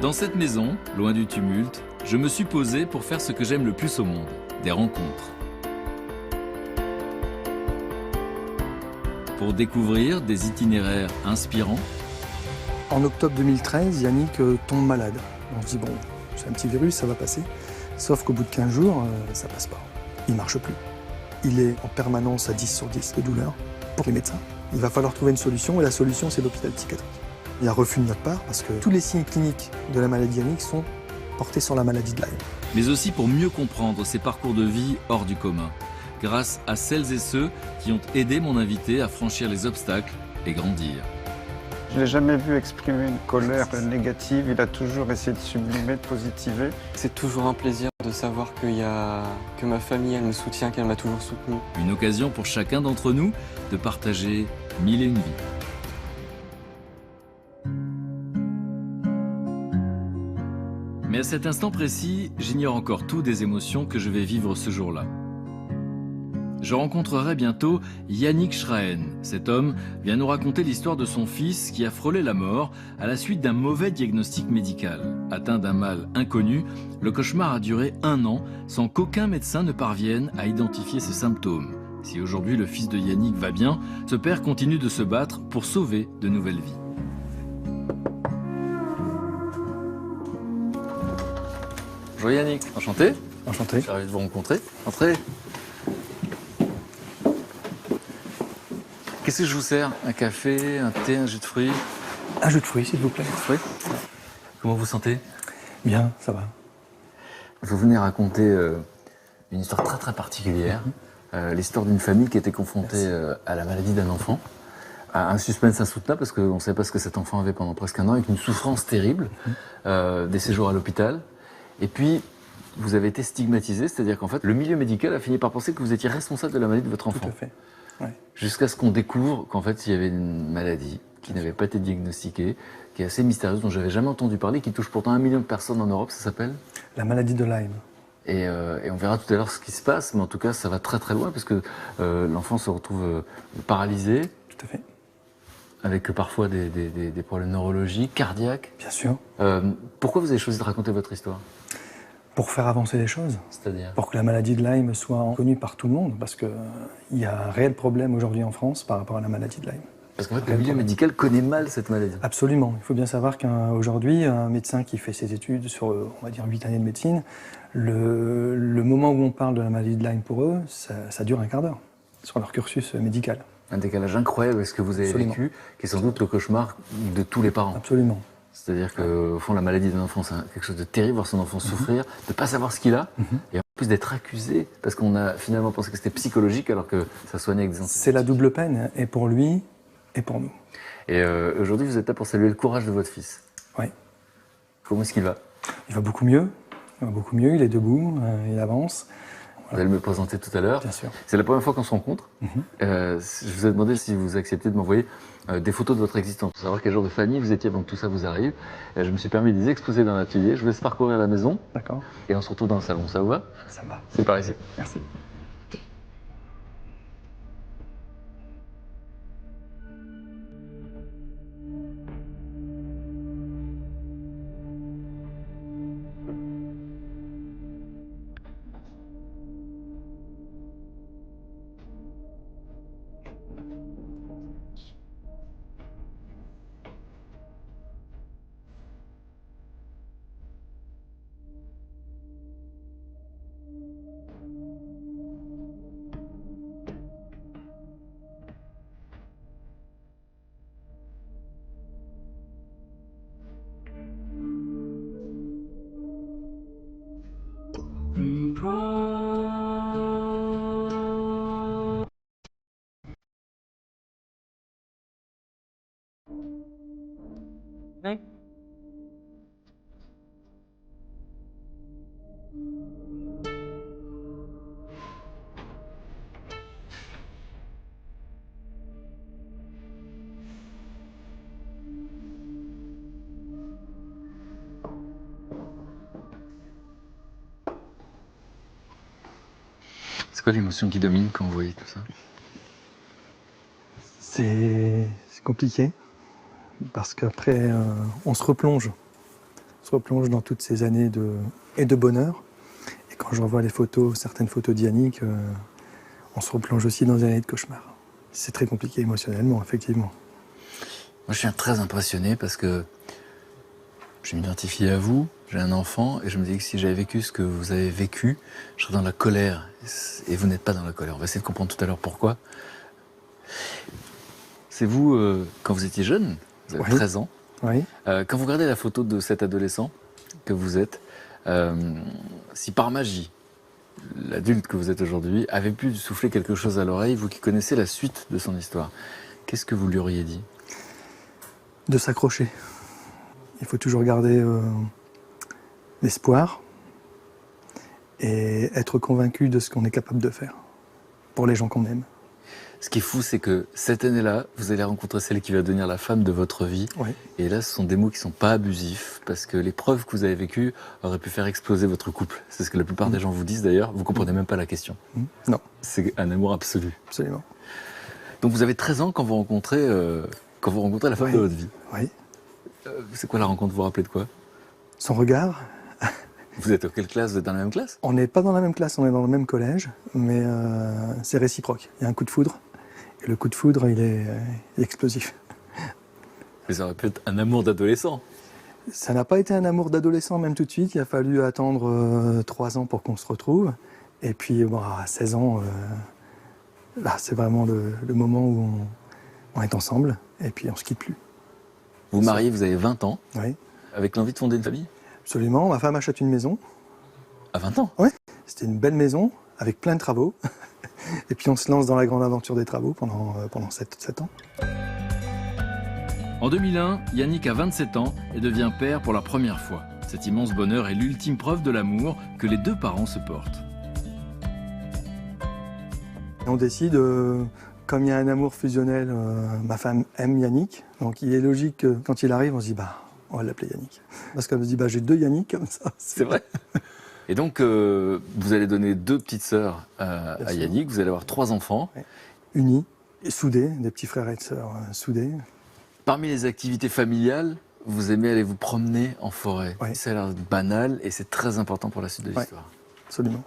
Dans cette maison, loin du tumulte, je me suis posé pour faire ce que j'aime le plus au monde, des rencontres. Pour découvrir des itinéraires inspirants. En octobre 2013, Yannick tombe malade. On se dit, bon, c'est un petit virus, ça va passer. Sauf qu'au bout de 15 jours, ça passe pas. Il marche plus. Il est en permanence à 10 sur 10 de douleur pour les médecins. Il va falloir trouver une solution et la solution, c'est l'hôpital psychiatrique. Il y a refus de notre part parce que tous les signes cliniques de la maladie Yannick sont portés sur la maladie de Lyme. Mais aussi pour mieux comprendre ses parcours de vie hors du commun, grâce à celles et ceux qui ont aidé mon invité à franchir les obstacles et grandir. Je l'ai jamais vu exprimer une colère négative, il a toujours essayé de sublimer, de positiver. C'est toujours un plaisir de savoir que ma famille, elle me soutient, qu'elle m'a toujours soutenu. Une occasion pour chacun d'entre nous de partager mille et une vies. Mais à cet instant précis, j'ignore encore tout des émotions que je vais vivre ce jour-là. Je rencontrerai bientôt Yannick Schraen. Cet homme vient nous raconter l'histoire de son fils qui a frôlé la mort à la suite d'un mauvais diagnostic médical. Atteint d'un mal inconnu, le cauchemar a duré 1 an sans qu'aucun médecin ne parvienne à identifier ses symptômes. Si aujourd'hui le fils de Yannick va bien, ce père continue de se battre pour sauver de nouvelles vies. Bonjour Yannick, enchanté. Enchanté. Je suis ravi de vous rencontrer. Entrez. Qu'est-ce que je vous sers? Un café, un thé, un jus de fruits? Un jus de fruits, s'il vous plaît. Oui. Comment vous sentez? Bien, ça va. Je vais venir raconter une histoire très particulière. L'histoire d'une famille qui était confrontée à la maladie d'un enfant. À un suspense insoutenable parce qu'on ne savait pas ce que cet enfant avait pendant presque 1 an, avec une souffrance terrible, des séjours à l'hôpital. Et puis, vous avez été stigmatisé, c'est-à-dire qu'en fait, le milieu médical a fini par penser que vous étiez responsable de la maladie de votre enfant. Tout à fait. Ouais. Jusqu'à ce qu'on découvre qu'en fait, il y avait une maladie qui n'avait pas été diagnostiquée, qui est assez mystérieuse, dont je n'avais jamais entendu parler, qui touche pourtant 1 million de personnes en Europe, ça s'appelle? La maladie de Lyme. Et on verra tout à l'heure ce qui se passe, mais en tout cas, ça va très loin, parce que l'enfant se retrouve paralysé. Tout à fait. Avec parfois des problèmes neurologiques, cardiaques. Bien sûr. Pourquoi vous avez choisi de raconter votre histoire? Pour faire avancer les choses. C'est-à-dire? Pour que la maladie de Lyme soit connue par tout le monde, parce qu'il y a un réel problème aujourd'hui en France par rapport à la maladie de Lyme. Parce qu'en fait, le milieu médical connaît mal cette maladie. Absolument. Il faut bien savoir qu'aujourd'hui, un médecin qui fait ses études sur, on va dire, 8 années de médecine, le moment où on parle de la maladie de Lyme pour eux, ça dure un quart d'heure sur leur cursus médical. Un décalage incroyable avec ce que vous avez vécu, qui est sans doute le cauchemar de tous les parents. Absolument. C'est-à-dire qu'au fond, la maladie d'un enfant, c'est quelque chose de terrible, voir son enfant souffrir, de ne pas savoir ce qu'il a, et en plus d'être accusé, parce qu'on a finalement pensé que c'était psychologique, alors que ça soignait avec des antibiotiques. C'est la double peine, et pour lui, et pour nous. Et aujourd'hui, vous êtes là pour saluer le courage de votre fils. Oui. Comment est-ce qu'il va? Il va beaucoup mieux. Il est debout, il avance. Vous allez me présenter tout à l'heure. Bien sûr. C'est la première fois qu'on se rencontre. Je vous ai demandé si vous acceptiez de m'envoyer des photos de votre existence, pour savoir quel genre de famille vous étiez avant que tout ça vous arrive. Je me suis permis de les exposer dans l'atelier. Je vous laisse parcourir la maison. D'accord. Et on se retrouve dans le salon. Ça vous va? Ça va. C'est par ici. Merci. C'est quoi l'émotion qui domine quand vous voyez tout ça? C'est compliqué, parce qu'après, on se replonge On se replonge dans toutes ces années de bonheur. Et quand je revois les photos, certaines photos d'Yannick, on se replonge aussi dans des années de cauchemar. C'est très compliqué émotionnellement, effectivement. Moi, je suis très impressionné parce que je m'identifie à vous, j'ai un enfant, et je me dis que si j'avais vécu ce que vous avez vécu, je serais dans la colère. Et vous n'êtes pas dans la colère. On va essayer de comprendre tout à l'heure pourquoi. C'est vous, quand vous étiez jeune, vous avez 13 ans, Oui. Quand vous regardez la photo de cet adolescent que vous êtes, si par magie, l'adulte que vous êtes aujourd'hui avait pu souffler quelque chose à l'oreille, vous qui connaissez la suite de son histoire, qu'est-ce que vous lui auriez dit? De s'accrocher. Il faut toujours garder l'espoir et être convaincu de ce qu'on est capable de faire pour les gens qu'on aime. Ce qui est fou, c'est que cette année-là, vous allez rencontrer celle qui va devenir la femme de votre vie. Oui. Et là, ce sont des mots qui ne sont pas abusifs, parce que les preuves que vous avez vécues auraient pu faire exploser votre couple. C'est ce que la plupart des gens vous disent d'ailleurs. Vous ne comprenez même pas la question. Non, C'est un amour absolu. absolument. Donc vous avez 13 ans quand vous rencontrez la femme de votre vie. Oui. C'est quoi la rencontre? Vous vous rappelez de quoi? Son regard. Vous êtes en quelle classe? Vous êtes dans la même classe? On n'est pas dans la même classe, on est dans le même collège, mais c'est réciproque. Il y a un coup de foudre. Et le coup de foudre, il est explosif. Mais ça aurait pu être un amour d'adolescent. Ça n'a pas été un amour d'adolescent même tout de suite. Il a fallu attendre 3 ans pour qu'on se retrouve. Et puis bon, à 16 ans, là c'est vraiment le moment où on est ensemble. Et puis on ne se quitte plus. Vous vous mariez, vous avez 20 ans, Oui, avec l'envie de fonder une famille? absolument. Ma femme achète une maison. À 20 ans? C'était une belle maison avec plein de travaux. Et puis on se lance dans la grande aventure des travaux pendant 7 ans. En 2001, Yannick a 27 ans et devient père pour la première fois. Cet immense bonheur est l'ultime preuve de l'amour que les deux parents se portent. Et on décide, comme il y a un amour fusionnel, ma femme aime Yannick. Donc il est logique que quand il arrive, on se dit on va l'appeler Yannick. Parce qu'elle se dit j'ai 2 Yannick comme ça. C'est vrai. Et donc, vous allez donner 2 petites sœurs à sûr. Yannick, vous allez avoir 3 enfants. Unis, et soudés, des petits frères et sœurs soudés. Parmi les activités familiales, vous aimez aller vous promener en forêt. Ouais. Ça a l'air banal et c'est très important pour la suite de l'histoire. Absolument.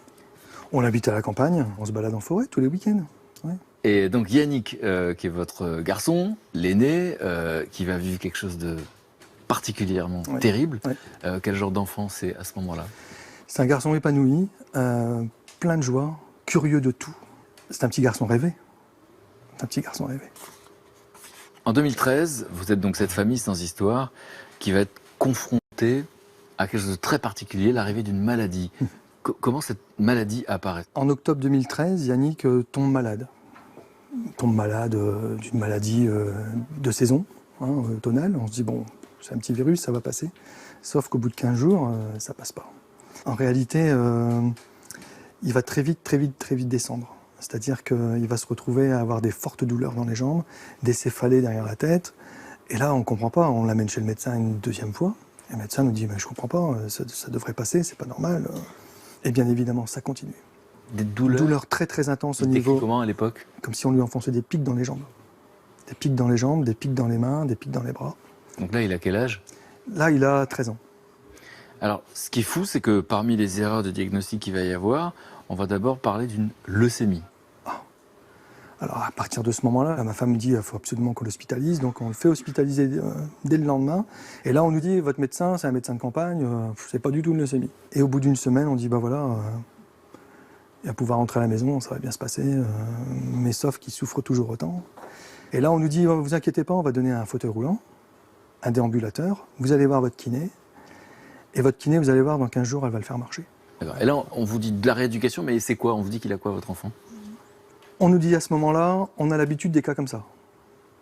On habite à la campagne, on se balade en forêt tous les week-ends. Ouais. Et donc Yannick, qui est votre garçon, l'aîné, qui va vivre quelque chose de particulièrement terrible. Ouais. Quel genre d'enfant c'est à ce moment-là? C'est un garçon épanoui, plein de joie, curieux de tout. C'est un petit garçon rêvé. Un petit garçon rêvé. En 2013, vous êtes donc cette famille sans histoire qui va être confrontée à quelque chose de très particulier, l'arrivée d'une maladie. Comment cette maladie apparaît? En octobre 2013, Yannick tombe malade. Il tombe malade d'une maladie de saison, automnale. On se dit, c'est un petit virus, ça va passer. Sauf qu'au bout de 15 jours, ça passe pas. En réalité, il va très vite descendre. C'est-à-dire qu'il va se retrouver à avoir des fortes douleurs dans les jambes, des céphalées derrière la tête. Et là, on ne comprend pas. On l'amène chez le médecin une 2e fois. Et le médecin nous dit, je ne comprends pas, ça devrait passer, c'est pas normal. Et bien évidemment, ça continue. Des douleurs très intenses au Vous niveau... décrit comment à l'époque? Comme si on lui enfonçait des pics dans les jambes. Des pics dans les jambes, des pics dans les mains, des pics dans les bras. Donc là, il a quel âge? Là, il a 13 ans. Alors, ce qui est fou, c'est que parmi les erreurs de diagnostic qu'il va y avoir, on va d'abord parler d'une leucémie. Alors, à partir de ce moment-là, ma femme me dit qu'il faut absolument qu'on l'hospitalise. Donc, on le fait hospitaliser dès le lendemain. Et là, on nous dit, votre médecin, c'est un médecin de campagne, c'est pas du tout une leucémie. Et au bout d'une semaine, on dit, il va pouvoir rentrer à la maison, ça va bien se passer. Mais sauf qu'il souffre toujours autant. Et là, on nous dit, vous inquiétez pas, on va donner un fauteuil roulant, un déambulateur. Vous allez voir votre kiné. Et votre kiné, vous allez voir, dans 15 jours, elle va le faire marcher. Et là, on vous dit de la rééducation, mais c'est quoi? On vous dit qu'il a quoi, votre enfant? On nous dit à ce moment-là, on a l'habitude des cas comme ça.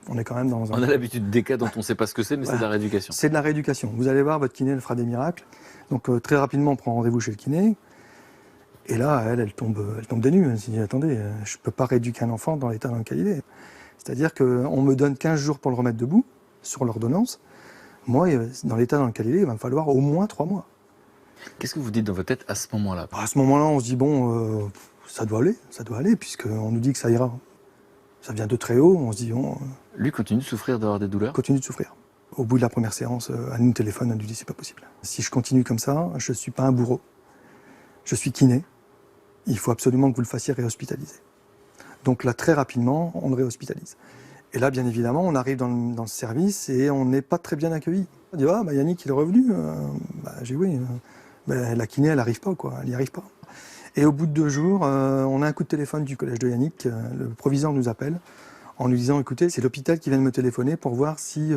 On est quand même dans un... On a l'habitude des cas dont on ne sait pas ce que c'est, mais c'est de la rééducation. C'est de la rééducation. Vous allez voir, votre kiné, elle fera des miracles. Donc très rapidement, on prend rendez-vous chez le kiné. Et là, elle tombe des nues. Elle se dit, attendez, je ne peux pas rééduquer un enfant dans l'état dans lequel il est. C'est-à-dire qu'on me donne 15 jours pour le remettre debout, sur l'ordonnance. Moi, dans l'état dans lequel il va me falloir au moins 3 mois. Qu'est-ce que vous dites dans votre tête à ce moment-là? À ce moment-là, on se dit, ça doit aller, puisqu'on nous dit que ça ira. Ça vient de très haut, on se dit, Lui continue de souffrir, d'avoir des douleurs? continue de souffrir. Au bout de la première séance, elle nous téléphone, elle nous dit c'est pas possible. Si je continue comme ça, je ne suis pas un bourreau. Je suis kiné. Il faut absolument que vous le fassiez réhospitaliser. Donc là, très rapidement, on le réhospitalise. Et là, bien évidemment, on arrive dans le service et on n'est pas très bien accueillis. On dit, ah, bah, Yannick, il est revenu. J'ai dit, oui. La kiné, elle n'arrive pas, quoi. Elle n'y arrive pas. Et au bout de 2 jours, on a un coup de téléphone du collège de Yannick. Le proviseur nous appelle en lui disant, écoutez, c'est l'hôpital qui vient de me téléphoner pour voir si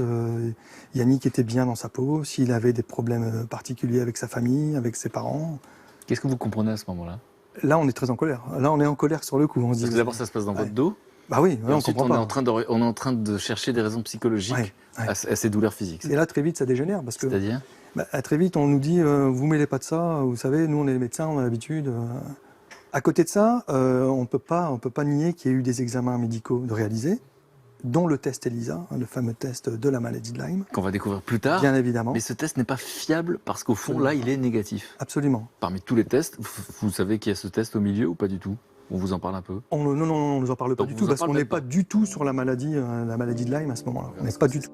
Yannick était bien dans sa peau, s'il avait des problèmes particuliers avec sa famille, avec ses parents. Qu'est-ce que vous comprenez à ce moment-là? Là, on est très en colère. Là, on est en colère sur le coup. On se dit, Parce que d'abord, ça se passe dans votre dos. Bah oui, Et on ensuite, comprend pas. on est en train de chercher des raisons psychologiques à ces douleurs physiques. Et là, très vite, ça dégénère. Parce que, C'est-à-dire très vite, on nous dit, vous mêlez pas de ça. Vous savez, nous, on est les médecins, on a l'habitude. À côté de ça, on peut pas nier qu'il y a eu des examens médicaux de réaliser, dont le test ELISA, le fameux test de la maladie de Lyme. qu'on va découvrir plus tard. Bien évidemment. Mais ce test n'est pas fiable parce qu'au fond, là, il est négatif. Absolument. Parmi tous les tests, vous savez qu'il y a ce test au milieu ou pas du tout? On vous en parle un peu? Non, on nous en parle pas Donc, du vous tout, en parce parlez qu'on n'est même pas. pas du tout sur la maladie de Lyme à ce moment-là. On n'est pas du tout.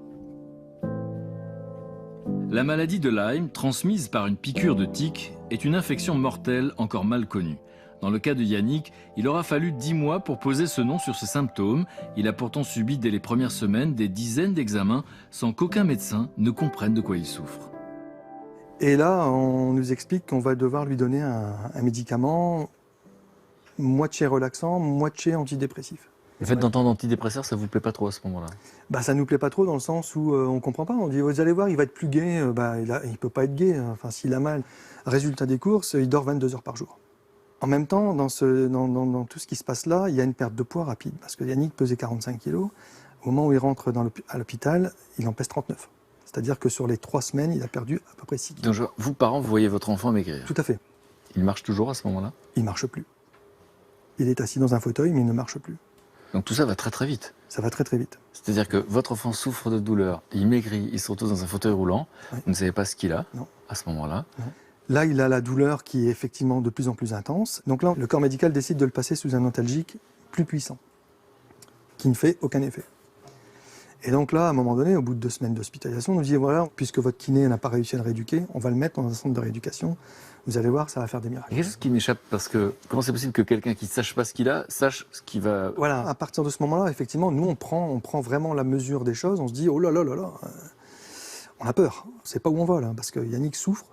La maladie de Lyme, transmise par une piqûre de tique, est une infection mortelle encore mal connue. Dans le cas de Yannick, il aura fallu 10 mois pour poser ce nom sur ses symptômes. Il a pourtant subi dès les premières semaines des dizaines d'examens sans qu'aucun médecin ne comprenne de quoi il souffre. Et là, on nous explique qu'on va devoir lui donner un médicament moitié relaxant, moitié antidépressif. Le fait d'entendre antidépresseur, ça vous plaît pas trop à ce moment-là? Ça nous plaît pas trop dans le sens où on comprend pas. On dit, vous allez voir, il va être plus gai. Il peut pas être gai. Enfin, s'il a mal. Résultat des courses, il dort 22 heures par jour. En même temps, dans tout ce qui se passe là, il y a une perte de poids rapide. Parce que Yannick pesait 45 kilos. Au moment où il rentre à l'hôpital, il en pèse 39. C'est-à-dire que sur les 3 semaines, il a perdu à peu près 6 kilos. Donc, vous, parents, vous voyez votre enfant maigrir. Tout à fait. Il marche toujours à ce moment-là? Il marche plus. Il est assis dans un fauteuil, mais il ne marche plus. Donc tout ça va très très vite. Ça va très très vite. C'est-à-dire que votre enfant souffre de douleur, il maigrit, il se retrouve dans un fauteuil roulant, Oui. vous ne savez pas ce qu'il a Non. à ce moment-là. Non. Là, il a la douleur qui est effectivement de plus en plus intense. Donc là, le corps médical décide de le passer sous un antalgique plus puissant, qui ne fait aucun effet. Et donc là, à un moment donné, au bout de 2 semaines d'hospitalisation, on nous dit, voilà, puisque votre kiné n'a pas réussi à le rééduquer, on va le mettre dans un centre de rééducation. Vous allez voir, ça va faire des miracles. Il y a quelque chose qui m'échappe, parce que comment c'est possible que quelqu'un qui ne sache pas ce qu'il a, sache ce qu'il va... Voilà, à partir de ce moment-là, effectivement, nous, on prend vraiment la mesure des choses. On se dit, oh là là là là, on a peur. On ne sait pas où on va, là, parce que Yannick souffre.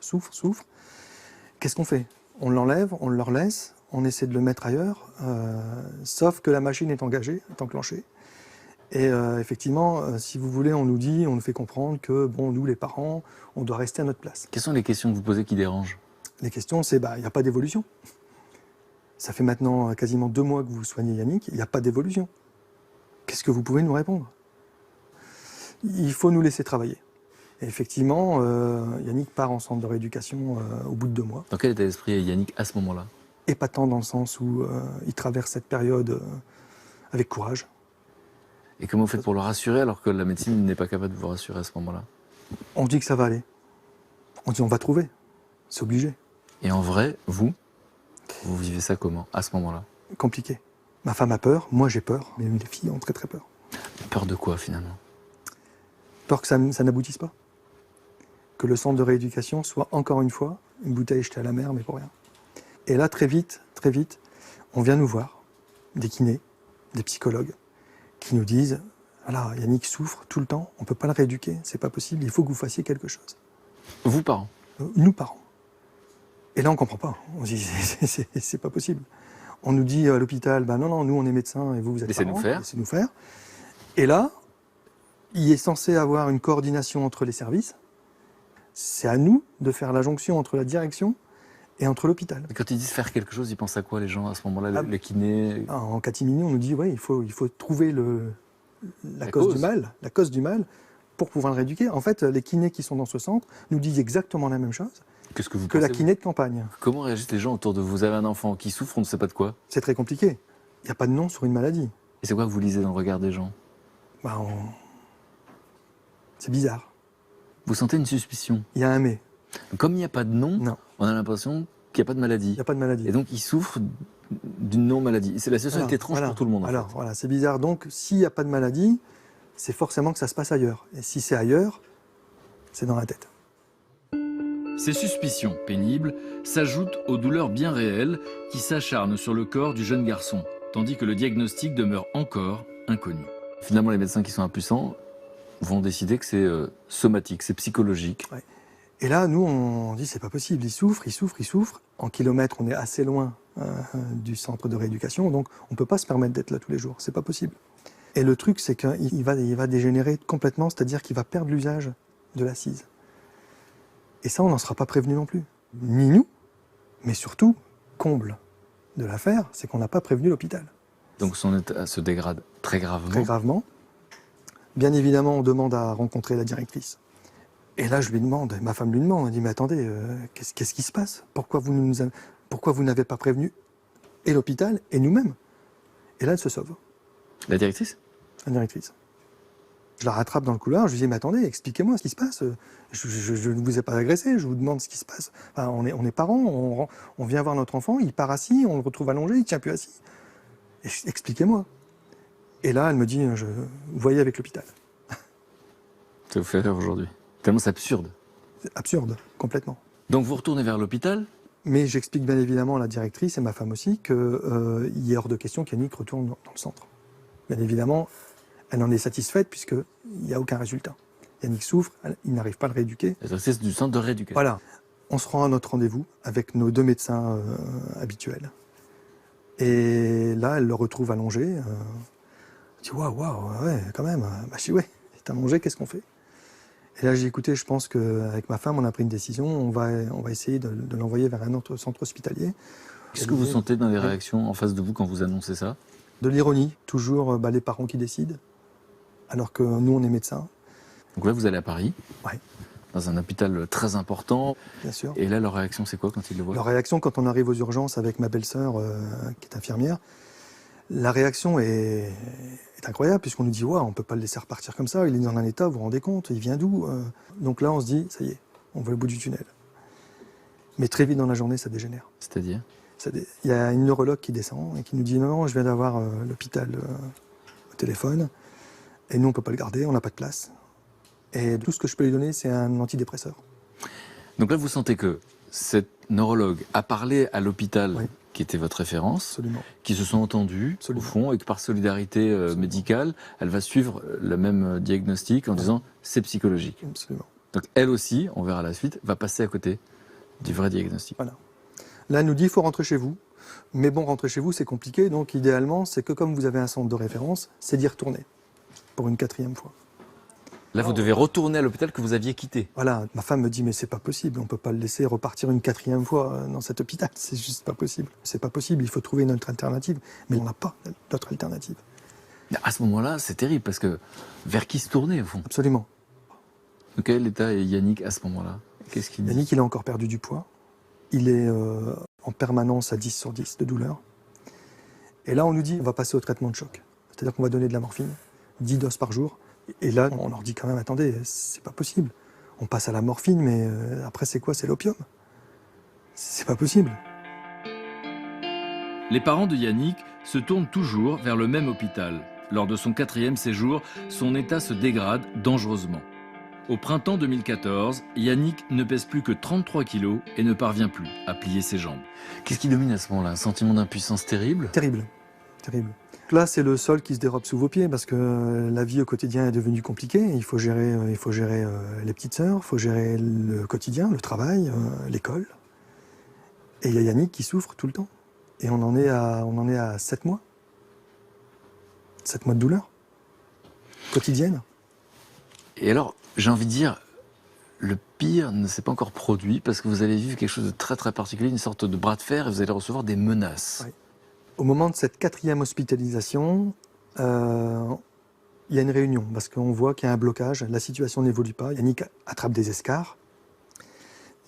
Qu'est-ce qu'on fait? On l'enlève, on le laisse, on essaie de le mettre ailleurs, sauf que la machine est engagée, est enclenchée. Et effectivement, si vous voulez, on nous fait comprendre que, bon, nous, les parents, on doit rester à notre place. Quelles sont les questions que vous posez qui dérangent? Les questions, c'est, il n'y a pas d'évolution. Ça fait maintenant quasiment 2 mois que vous soignez Yannick, il n'y a pas d'évolution. Qu'est-ce que vous pouvez nous répondre? Il faut nous laisser travailler. Et effectivement, Yannick part en centre de rééducation au bout de 2 mois. Dans quel état d'esprit est Yannick à ce moment-là? Épatant dans le sens où il traverse cette période avec courage. Et comment vous faites pour le rassurer alors que la médecine n'est pas capable de vous rassurer à ce moment-là? On dit que ça va aller. On dit on va trouver. C'est obligé. Et en vrai, vous vivez ça comment à ce moment-là? Compliqué. Ma femme a peur, moi j'ai peur, mais les filles ont très très peur. Peur de quoi finalement? Peur que ça n'aboutisse pas. Que le centre de rééducation soit encore une fois une bouteille jetée à la mer, mais pour rien. Et là, très vite, on vient nous voir, des kinés, des psychologues, qui nous disent, voilà, Yannick souffre tout le temps, on ne peut pas le rééduquer, c'est pas possible, il faut que vous fassiez quelque chose. Vous, parents? Nous, parents. Et là, on ne comprend pas. On se dit, c'est pas possible. On nous dit à l'hôpital, non, nous, on est médecins et vous êtes parents. Laissez-nous faire. Et là, il est censé avoir une coordination entre les services. C'est à nous de faire la jonction entre la direction et entre l'hôpital. Quand ils disent faire quelque chose, ils pensent à quoi les gens à ce moment-là, les kinés? En catimini, on nous dit, il faut trouver la cause du mal pour pouvoir le rééduquer. En fait, les kinés qui sont dans ce centre nous disent exactement la même chose que la kiné de campagne. Comment réagissent les gens autour de vous? Vous avez un enfant qui souffre, on ne sait pas de quoi? C'est très compliqué. Il n'y a pas de nom sur une maladie. Et c'est quoi que vous lisez dans le regard des gens? C'est bizarre. Vous sentez une suspicion? Il y a un mais. Comme il n'y a pas de nom, non. On a l'impression qu'il n'y a pas de maladie. Il n'y a pas de maladie. Et donc, ils souffrent d'une non-maladie. C'est la situation est étrange pour tout le monde. Alors, voilà, c'est bizarre. Donc, s'il n'y a pas de maladie, c'est forcément que ça se passe ailleurs. Et si c'est ailleurs, c'est dans la tête. Ces suspicions pénibles s'ajoutent aux douleurs bien réelles qui s'acharnent sur le corps du jeune garçon, tandis que le diagnostic demeure encore inconnu. Finalement, les médecins qui sont impuissants vont décider que c'est somatique, c'est psychologique. Ouais. Et là, nous, on dit c'est pas possible, il souffre. En kilomètres, on est assez loin du centre de rééducation, donc on peut pas se permettre d'être là tous les jours, c'est pas possible. Et le truc, c'est qu'il va dégénérer complètement, c'est-à-dire qu'il va perdre l'usage de l'assise. Et ça, on n'en sera pas prévenu non plus. Ni nous, mais surtout, comble de l'affaire, c'est qu'on n'a pas prévenu l'hôpital. Donc son état se dégrade très gravement. Très gravement. Bien évidemment, on demande à rencontrer la directrice. Et là, je lui demande, ma femme lui demande, elle dit, mais attendez, qu'est-ce qui se passe ? Pourquoi vous n'avez pas prévenu et l'hôpital et nous-mêmes ? Et là, elle se sauve, La directrice ? la directrice. Je la rattrape dans le couloir, je lui dis, mais attendez, expliquez-moi ce qui se passe. Je ne vous ai pas agressé, je vous demande ce qui se passe. Enfin, on est parents, on vient voir notre enfant, il part assis, on le retrouve allongé, il ne tient plus assis. Expliquez-moi. Et là, elle me dit, vous voyez avec l'hôpital. Ça vous fait rire aujourd'hui. Tellement c'est absurde. C'est absurde, complètement. Donc vous retournez vers l'hôpital ? Mais j'explique bien évidemment à la directrice et ma femme aussi qu'il est hors de question qu'Yannick retourne dans le centre. Bien évidemment, elle en est satisfaite puisqu'il n'y a aucun résultat. Yannick souffre, il n'arrive pas à le rééduquer. La directrice du centre de rééducation. Voilà. On se rend à notre rendez-vous avec nos 2 médecins habituels. Et là, elle le retrouve allongé. Elle dit waouh, ouais, quand même. Bah, je dis ouais, il est allongé, qu'est-ce qu'on fait ? Et là, j'ai dit écoutez, je pense qu'avec ma femme, on a pris une décision. On va essayer de l'envoyer vers un autre centre hospitalier. Qu'est-ce que vous sentez dans les réactions en face de vous quand vous annoncez ça ? De l'ironie, toujours les parents qui décident, alors que nous, on est médecins. Donc là, vous allez à Paris, Ouais. dans un hôpital très important. Bien sûr. Et là, leur réaction, c'est quoi quand ils le voient ? Leur réaction, quand on arrive aux urgences avec ma belle-sœur, qui est infirmière, la réaction est incroyable, puisqu'on nous dit on ne peut pas le laisser repartir comme ça, il est dans un état, vous vous rendez compte, il vient d'où ? Donc là, on se dit, ça y est, on voit le bout du tunnel. Mais très vite dans la journée, ça dégénère. C'est-à-dire ? Il y a une neurologue qui descend et qui nous dit non, je viens d'avoir l'hôpital au téléphone, et nous, on ne peut pas le garder, on n'a pas de place. Et tout ce que je peux lui donner, c'est un antidépresseur. Donc là, vous sentez que cette neurologue a parlé à l'hôpital Oui. qui était votre référence, Absolument. qui se sont entendus, Absolument. au fond, et que par solidarité médicale, elle va suivre le même diagnostic en disant c'est psychologique. Absolument. Donc elle aussi, on verra la suite, va passer à côté du vrai diagnostic. Voilà. Là, elle nous dit, il faut rentrer chez vous. Mais bon, rentrer chez vous, c'est compliqué. Donc, idéalement, c'est que comme vous avez un centre de référence, c'est d'y retourner pour une 4e fois. Là, vous devez retourner à l'hôpital que vous aviez quitté. Voilà, ma femme me dit, mais c'est pas possible. On peut pas le laisser repartir une 4e fois dans cet hôpital. C'est juste pas possible. C'est pas possible. Il faut trouver une autre alternative. Mais on n'a pas d'autre alternative. Mais à ce moment-là, c'est terrible parce que vers qui se tourner, au fond ? Absolument. Dans quel état est Yannick à ce moment-là ? Qu'est-ce qu'il dit ? Yannick, il a encore perdu du poids. Il est en permanence à 10 sur 10 de douleur. Et là, on nous dit, on va passer au traitement de choc. C'est-à-dire qu'on va donner de la morphine, 10 doses par jour. Et là, on leur dit quand même, attendez, c'est pas possible. On passe à la morphine, mais après, c'est quoi ? C'est l'opium. C'est pas possible. Les parents de Yannick se tournent toujours vers le même hôpital. Lors de son 4e séjour, son état se dégrade dangereusement. Au printemps 2014, Yannick ne pèse plus que 33 kilos et ne parvient plus à plier ses jambes. Qu'est-ce qui domine à ce moment-là ? Un sentiment d'impuissance terrible ? Terrible, terrible. Là, c'est le sol qui se dérobe sous vos pieds parce que la vie au quotidien est devenue compliquée. Il faut gérer les petites sœurs, il faut gérer le quotidien, le travail, l'école. Et il y a Yannick qui souffre tout le temps. Et on en est à 7 mois. 7 mois de douleur quotidienne. Et alors, j'ai envie de dire, le pire ne s'est pas encore produit parce que vous allez vivre quelque chose de très très particulier, une sorte de bras de fer et vous allez recevoir des menaces. Oui. Au moment de cette 4e hospitalisation, il y a une réunion parce qu'on voit qu'il y a un blocage, la situation n'évolue pas. Yannick attrape des escarres.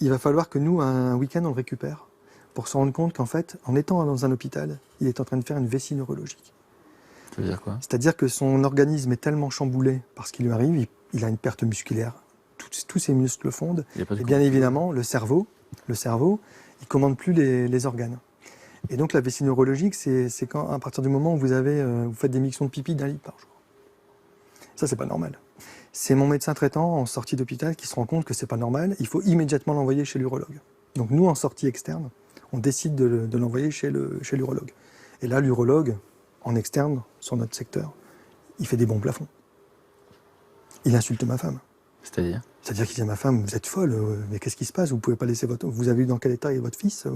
Il va falloir que nous, un week-end, on le récupère pour se rendre compte qu'en fait, en étant dans un hôpital, il est en train de faire une vessie neurologique. Ça veut dire quoi ? C'est-à-dire que son organisme est tellement chamboulé par ce qui lui arrive, il a une perte musculaire, tous ses muscles fondent, et bien évidemment, le cerveau, il commande plus les organes. Et donc la vessie neurologique, c'est quand, à partir du moment où vous faites des mictions de pipi d'1 litre par jour. Ça, c'est pas normal. C'est mon médecin traitant en sortie d'hôpital qui se rend compte que c'est pas normal. Il faut immédiatement l'envoyer chez l'urologue. Donc nous, en sortie externe, on décide de l'envoyer chez l'urologue. Et là, l'urologue, en externe, sur notre secteur, il fait des bons plafonds. Il insulte ma femme. C'est-à-dire? C'est-à-dire qu'il dit à ma femme, vous êtes folle, mais qu'est-ce qui se passe? Vous pouvez pas laisser votre... Vous avez vu dans quel état est votre fils?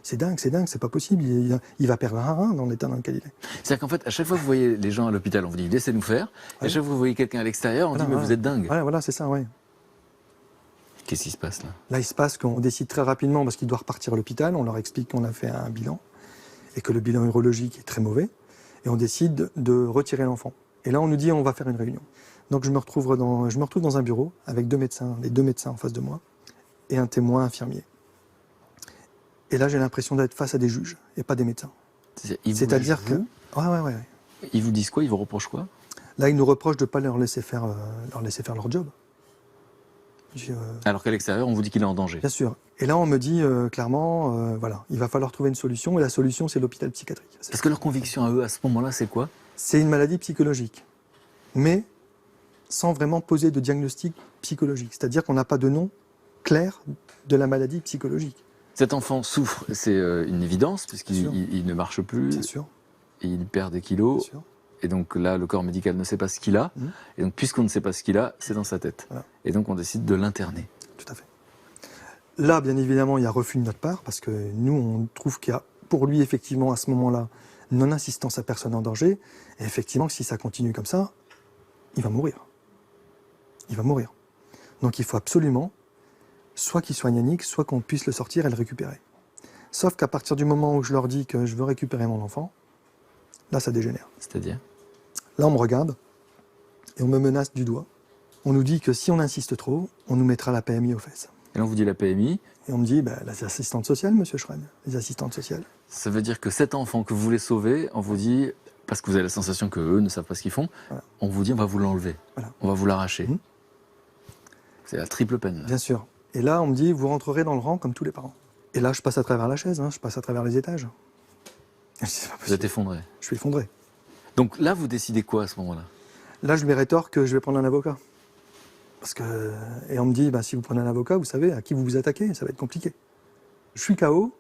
C'est dingue, c'est pas possible. Il va perdre un rein dans l'état dans lequel il est. C'est-à-dire qu'en fait, à chaque fois que vous voyez les gens à l'hôpital, on vous dit laissez-nous faire. Et à chaque fois que vous voyez quelqu'un à l'extérieur, on dit mais vous êtes dingue. Voilà, c'est ça, ouais. Qu'est-ce qui se passe là? Là, il se passe qu'on décide très rapidement, parce qu'il doit repartir à l'hôpital, on leur explique qu'on a fait un bilan, et que le bilan urologique est très mauvais, et on décide de retirer l'enfant. Et là, on nous dit on va faire une réunion. Donc je me retrouve dans un bureau avec les deux médecins en face de moi, et un témoin infirmier. Et là, j'ai l'impression d'être face à des juges, et pas des médecins. C'est-à-dire que... Ouais. Ils vous disent quoi? Ils vous reprochent quoi? Là, ils nous reprochent de ne pas leur laisser faire leur job. Alors qu'à l'extérieur, on vous dit qu'il est en danger. Bien sûr. Et là, on me dit clairement, voilà, il va falloir trouver une solution, et la solution, c'est l'hôpital psychiatrique. Parce que leur conviction à eux, à ce moment-là, c'est quoi? C'est une maladie psychologique, mais sans vraiment poser de diagnostic psychologique. C'est-à-dire qu'on n'a pas de nom clair de la maladie psychologique. Cet enfant souffre, c'est une évidence, puisqu'il ne marche plus, Bien sûr. Et il perd des kilos. Bien sûr. Et donc là, le corps médical ne sait pas ce qu'il a. Et donc, puisqu'on ne sait pas ce qu'il a, c'est dans sa tête. Voilà. Et donc, on décide de l'interner. Tout à fait. Là, bien évidemment, il y a refus de notre part, parce que nous, on trouve qu'il y a, pour lui, effectivement, à ce moment-là, non-insistance à personne en danger. Et effectivement, si ça continue comme ça, il va mourir. Il va mourir. Donc, il faut absolument, soit qu'il soigne Yannick, soit qu'on puisse le sortir et le récupérer. Sauf qu'à partir du moment où je leur dis que je veux récupérer mon enfant, là, ça dégénère. C'est-à-dire? Là, on me regarde et on me menace du doigt. On nous dit que si on insiste trop, on nous mettra la PMI aux fesses. Et là, on vous dit la PMI. Et on me dit, les assistantes sociales, monsieur Schrein, les assistantes sociales. Ça veut dire que cet enfant que vous voulez sauver, on vous dit, parce que vous avez la sensation qu'eux ne savent pas ce qu'ils font, voilà. On vous dit on va vous l'enlever, voilà. On va vous l'arracher. C'est la triple peine. Là. Bien sûr. Et là, on me dit, vous rentrerez dans le rang comme tous les parents. Et là, je passe à travers la chaise, je passe à travers les étages. Vous êtes effondré. Je suis effondré. Donc là, vous décidez quoi à ce moment-là? Là, je lui rétorque que je vais prendre un avocat. Parce que... Et on me dit, si vous prenez un avocat, vous savez à qui vous vous attaquez, ça va être compliqué. Je suis KO.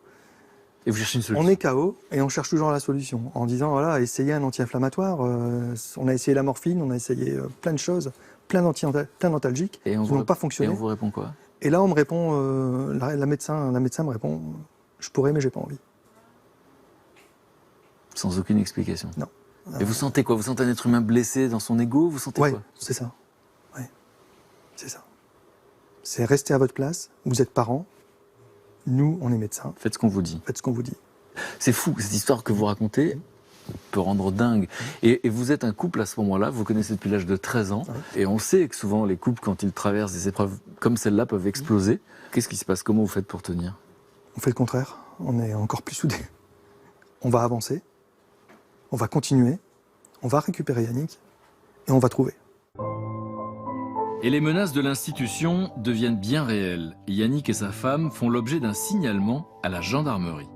Et vous cherchez une solution? On est KO et on cherche toujours la solution. En disant, voilà, essayez un anti-inflammatoire. On a essayé la morphine, on a essayé plein de choses, plein d'antalgiques qui n'ont pas fonctionné. Et on vous répond quoi? Et là, on me répond, la médecin me répond, je pourrais, mais j'ai pas envie. Sans aucune explication? Non. Et vous sentez quoi? Vous sentez un être humain blessé dans son ego? Vous sentez quoi? C'est ça. Ouais, c'est ça. C'est rester à votre place, vous êtes parents, nous, on est médecins. Faites ce qu'on vous dit. Faites ce qu'on vous dit. C'est fou, cette histoire que vous racontez peut rendre dingue. Et vous êtes un couple à ce moment-là, vous connaissez depuis l'âge de 13 ans, et on sait que souvent les couples, quand ils traversent des épreuves comme celle-là, peuvent exploser. Qu'est-ce qui se passe? Comment vous faites pour tenir? On fait le contraire, on est encore plus soudés. On va avancer, on va continuer, on va récupérer Yannick, et on va trouver. Et les menaces de l'institution deviennent bien réelles. Yannick et sa femme font l'objet d'un signalement à la gendarmerie.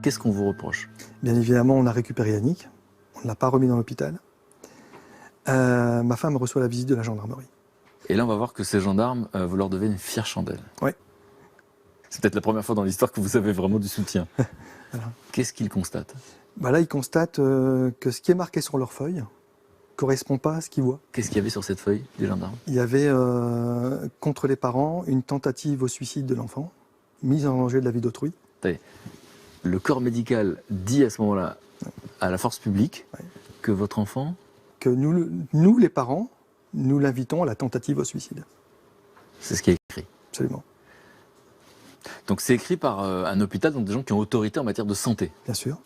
Qu'est-ce qu'on vous reproche? Bien évidemment, on a récupéré Yannick, on ne l'a pas remis dans l'hôpital. Ma femme reçoit la visite de la gendarmerie. Et là, on va voir que ces gendarmes, vous leur devez une fière chandelle. Oui. C'est peut-être la première fois dans l'histoire que vous avez vraiment du soutien. Voilà. Qu'est-ce qu'ils constatent? Là, ils constatent que ce qui est marqué sur leur feuille ne correspond pas à ce qu'ils voient. Qu'est-ce qu'il y avait sur cette feuille, des gendarmes? Il y avait, contre les parents, une tentative au suicide de l'enfant, mise en danger de la vie d'autrui. Le corps médical dit à ce moment-là à la force publique que votre enfant... Que nous, les parents, nous l'invitons à la tentative au suicide. C'est ce qui est écrit. Absolument. Donc c'est écrit par un hôpital, donc des gens qui ont autorité en matière de santé. Bien sûr.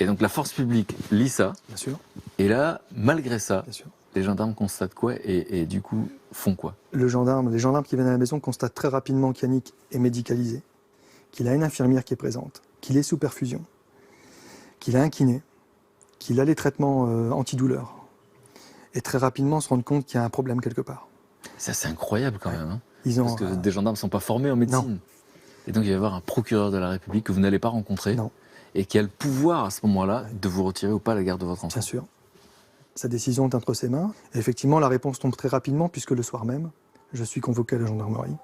Et donc la force publique lit ça. Bien sûr. Et là, malgré ça, Bien sûr. les gendarmes constatent quoi et du coup font quoi? Les gendarmes qui viennent à la maison constatent très rapidement qu'Yannick est médicalisé, qu'il a une infirmière qui est présente, qu'il est sous perfusion, qu'il a un kiné, qu'il a les traitements antidouleurs. Et très rapidement se rendre compte qu'il y a un problème quelque part. Ça, c'est incroyable quand même. Hein. Parce que des gendarmes ne sont pas formés en médecine. Non. Et donc il va y avoir un procureur de la République que vous n'allez pas rencontrer. Non. Et qui a le pouvoir à ce moment-là de vous retirer ou pas la garde de votre enfant. Bien sûr. Sa décision est entre ses mains. Et effectivement, la réponse tombe très rapidement puisque le soir même, je suis convoqué à la gendarmerie.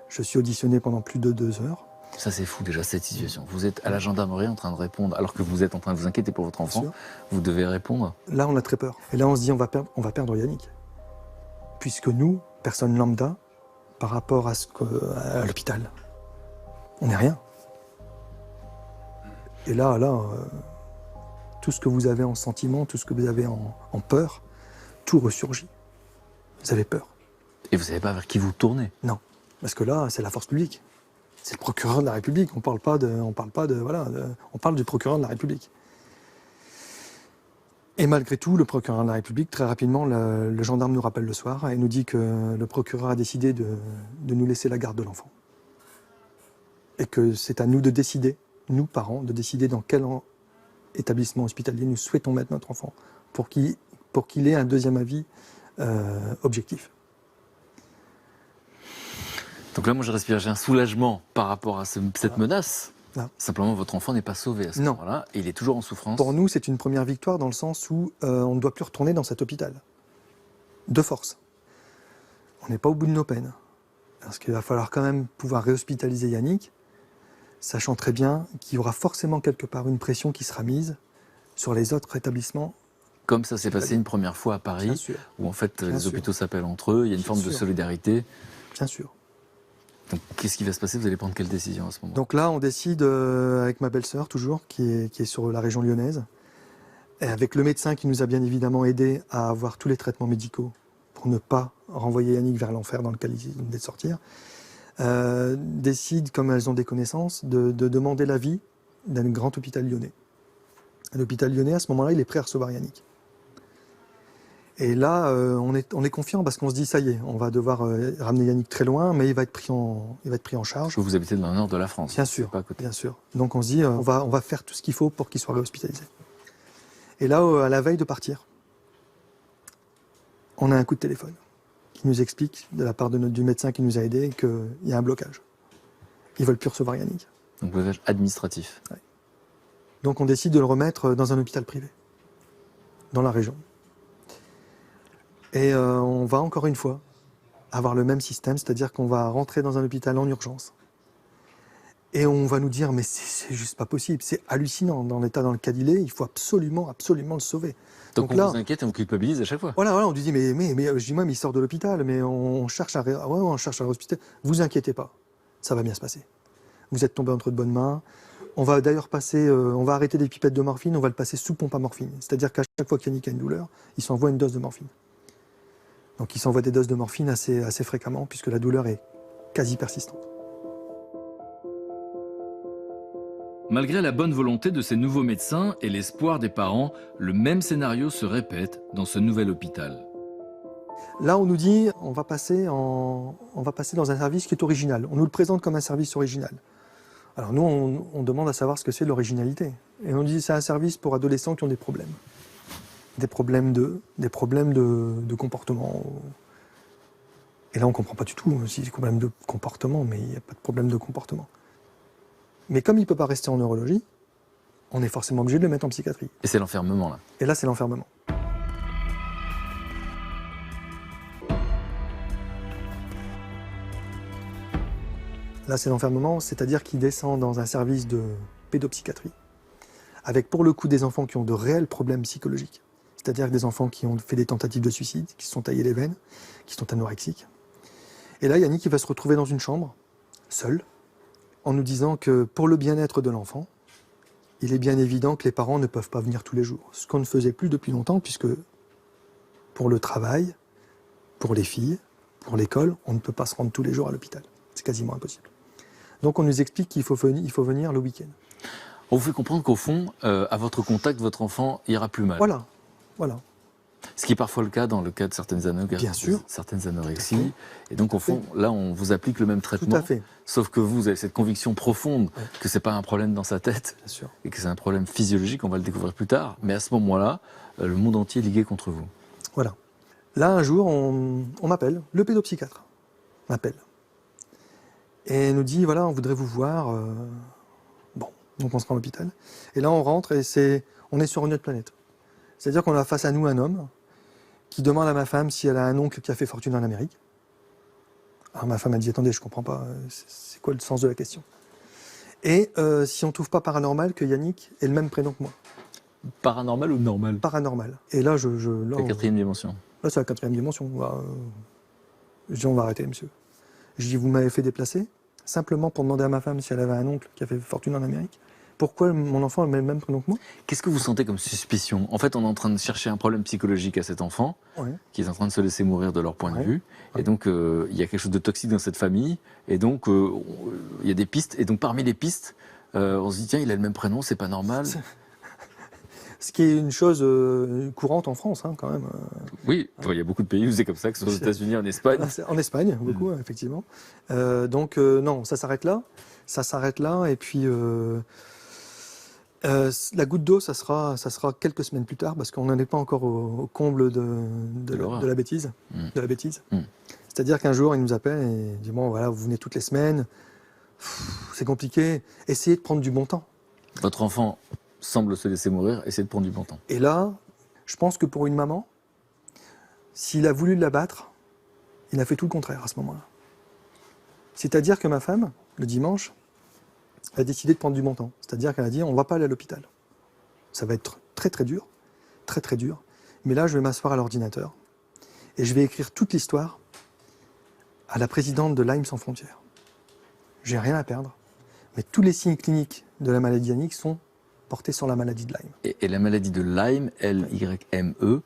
Je suis auditionné pendant plus de 2 heures. Ça, c'est fou déjà, cette situation. Vous êtes à la gendarmerie en train de répondre, alors que vous êtes en train de vous inquiéter pour votre enfant. Vous devez répondre. Là, on a très peur. Et là, on se dit, on va perdre Yannick. Puisque nous, personne lambda, par rapport à l'hôpital, on n'est rien. Et là, tout ce que vous avez en sentiment, tout ce que vous avez en peur, tout ressurgit. Vous avez peur. Et vous ne savez pas vers qui vous tournez. Non, parce que là, c'est la force publique. C'est le procureur de la République. On parle du procureur de la République. Et malgré tout, le procureur de la République, très rapidement, le gendarme nous rappelle le soir et nous dit que le procureur a décidé de nous laisser la garde de l'enfant. Et que c'est à nous de décider, nous parents, de décider dans quel établissement hospitalier nous souhaitons mettre notre enfant pour qu'il ait un deuxième avis objectif. Donc là, moi, j'ai un soulagement par rapport à cette menace. Non. Simplement, votre enfant n'est pas sauvé à ce moment-là et il est toujours en souffrance. Pour nous, c'est une première victoire dans le sens où on ne doit plus retourner dans cet hôpital. De force. On n'est pas au bout de nos peines. Parce qu'il va falloir quand même pouvoir réhospitaliser Yannick, sachant très bien qu'il y aura forcément quelque part une pression qui sera mise sur les autres établissements. Comme ça s'est passé une première fois à Paris, où en fait les hôpitaux s'appellent entre eux, il y a une forme de solidarité. Bien sûr. Donc qu'est-ce qui va se passer? Vous allez prendre quelle décision à ce moment? Donc là, on décide avec ma belle-sœur toujours, qui est sur la région lyonnaise, et avec le médecin qui nous a bien évidemment aidés à avoir tous les traitements médicaux pour ne pas renvoyer Yannick vers l'enfer dans lequel il venait de sortir, décide, comme elles ont des connaissances, de demander l'avis d'un grand hôpital lyonnais. L'hôpital lyonnais, à ce moment-là, il est prêt à recevoir Yannick. Et là, on est confiant parce qu'on se dit, ça y est, on va devoir ramener Yannick très loin, mais il va être pris en charge. Vous habitez dans le nord de la France. Bien sûr, pas à côté. Bien sûr. Donc on se dit, on va faire tout ce qu'il faut pour qu'il soit réhospitalisé. Et là, à la veille de partir, on a un coup de téléphone qui nous explique, de la part du médecin qui nous a aidés, qu'il y a un blocage. Ils ne veulent plus recevoir Yannick. Donc blocage administratif. Ouais. Donc on décide de le remettre dans un hôpital privé, dans la région. Et on va encore une fois avoir le même système, c'est-à-dire qu'on va rentrer dans un hôpital en urgence. Et on va nous dire, mais c'est juste pas possible, c'est hallucinant. Dans l'état dans lequel il est, il faut absolument le sauver. Donc on vous inquiète et on culpabilise à chaque fois. Voilà, on lui dit, mais je dis, moi, mais il sort de l'hôpital, mais on cherche à l'hôpital. Vous inquiétez pas, ça va bien se passer. Vous êtes tombé entre de bonnes mains. On va d'ailleurs on va arrêter des pipettes de morphine, on va le passer sous pompe à morphine. C'est-à-dire qu'à chaque fois qu'Yannick a une douleur, il s'envoie une dose de morphine. Donc il s'envoie des doses de morphine assez fréquemment, puisque la douleur est quasi persistante. Malgré la bonne volonté de ces nouveaux médecins et l'espoir des parents, le même scénario se répète dans ce nouvel hôpital. Là, on nous dit, on va passer dans un service qui est original. On nous le présente comme un service original. Alors nous, on demande à savoir ce que c'est l'originalité. Et on dit, c'est un service pour adolescents qui ont des problèmes. Des problèmes de comportement. Et là, on ne comprend pas du tout si c'est des problèmes de comportement, mais il n'y a pas de problème de comportement. Mais comme il ne peut pas rester en neurologie, on est forcément obligé de le mettre en psychiatrie. Et c'est l'enfermement, là. Et là, c'est l'enfermement. Là, c'est l'enfermement, c'est-à-dire qu'il descend dans un service de pédopsychiatrie, avec pour le coup des enfants qui ont de réels problèmes psychologiques. C'est-à-dire des enfants qui ont fait des tentatives de suicide, qui se sont taillés les veines, qui sont anorexiques. Et là, Yannick, il va se retrouver dans une chambre, seul, en nous disant que pour le bien-être de l'enfant, il est bien évident que les parents ne peuvent pas venir tous les jours. Ce qu'on ne faisait plus depuis longtemps, puisque pour le travail, pour les filles, pour l'école, on ne peut pas se rendre tous les jours à l'hôpital. C'est quasiment impossible. Donc on nous explique qu'il faut venir le week-end. On vous fait comprendre qu'au fond, à votre contact, votre enfant ira plus mal. Voilà. Ce qui est parfois le cas dans le cas de certaines anorexies. Et donc, au fond, là, on vous applique le même traitement. Tout à fait. Sauf que vous avez cette conviction profonde que ce n'est pas un problème dans sa tête. Bien sûr. Et que c'est un problème physiologique, on va le découvrir plus tard. Mais à ce moment-là, le monde entier est ligué contre vous. Voilà. Là, un jour, on m'appelle, le pédopsychiatre m'appelle. Et nous dit, voilà, on voudrait vous voir. Bon, donc on se rend à l'hôpital. Et là, on rentre et on est sur une autre planète. C'est-à-dire qu'on a face à nous un homme qui demande à ma femme si elle a un oncle qui a fait fortune en Amérique. Alors ma femme a dit, attendez, je comprends pas, c'est quoi le sens de la question? Et si on trouve pas paranormal que Yannick ait le même prénom que moi. Paranormal ou normal? Paranormal. Et là, La quatrième dimension. Là, c'est la quatrième dimension. Là, je dis, on va arrêter, monsieur. Je dis, vous m'avez fait déplacer simplement pour demander à ma femme si elle avait un oncle qui a fait fortune en Amérique. Pourquoi mon enfant a le même prénom que moi? Qu'est-ce que vous sentez comme suspicion? En fait, on est en train de chercher un problème psychologique à cet enfant, qui est en train de se laisser mourir de leur point de vue. Et donc, il y a quelque chose de toxique dans cette famille. Et donc, il y a des pistes. Et donc, parmi les pistes, on se dit, tiens, il a le même prénom, c'est pas normal. Ce qui est une chose courante en France, hein, quand même. Oui, il y a beaucoup de pays où c'est comme ça, que ce soit aux États-Unis, en Espagne. En Espagne, beaucoup, effectivement. Donc, non, ça s'arrête là. Ça s'arrête là. Et puis, la goutte d'eau, ça sera quelques semaines plus tard, parce qu'on n'en est pas encore au comble de la bêtise. De la bêtise. C'est-à-dire qu'un jour, il nous appelle et il dit, bon, voilà, vous venez toutes les semaines. C'est compliqué. Essayez de prendre du bon temps. Votre enfant semble se laisser mourir, essayez de prendre du bon temps. Et là, je pense que pour une maman, s'il a voulu l'abattre, il a fait tout le contraire à ce moment-là. C'est-à-dire que ma femme, le dimanche, a décidé de prendre du bon temps. C'est-à-dire qu'elle a dit, on ne va pas aller à l'hôpital. Ça va être très très dur, très très dur. Mais là, je vais m'asseoir à l'ordinateur et je vais écrire toute l'histoire à la présidente de Lyme Sans Frontières. J'ai rien à perdre, mais tous les signes cliniques de la maladie Yannick sont portés sur la maladie de Lyme. Et la maladie de Lyme, L-Y-M-E,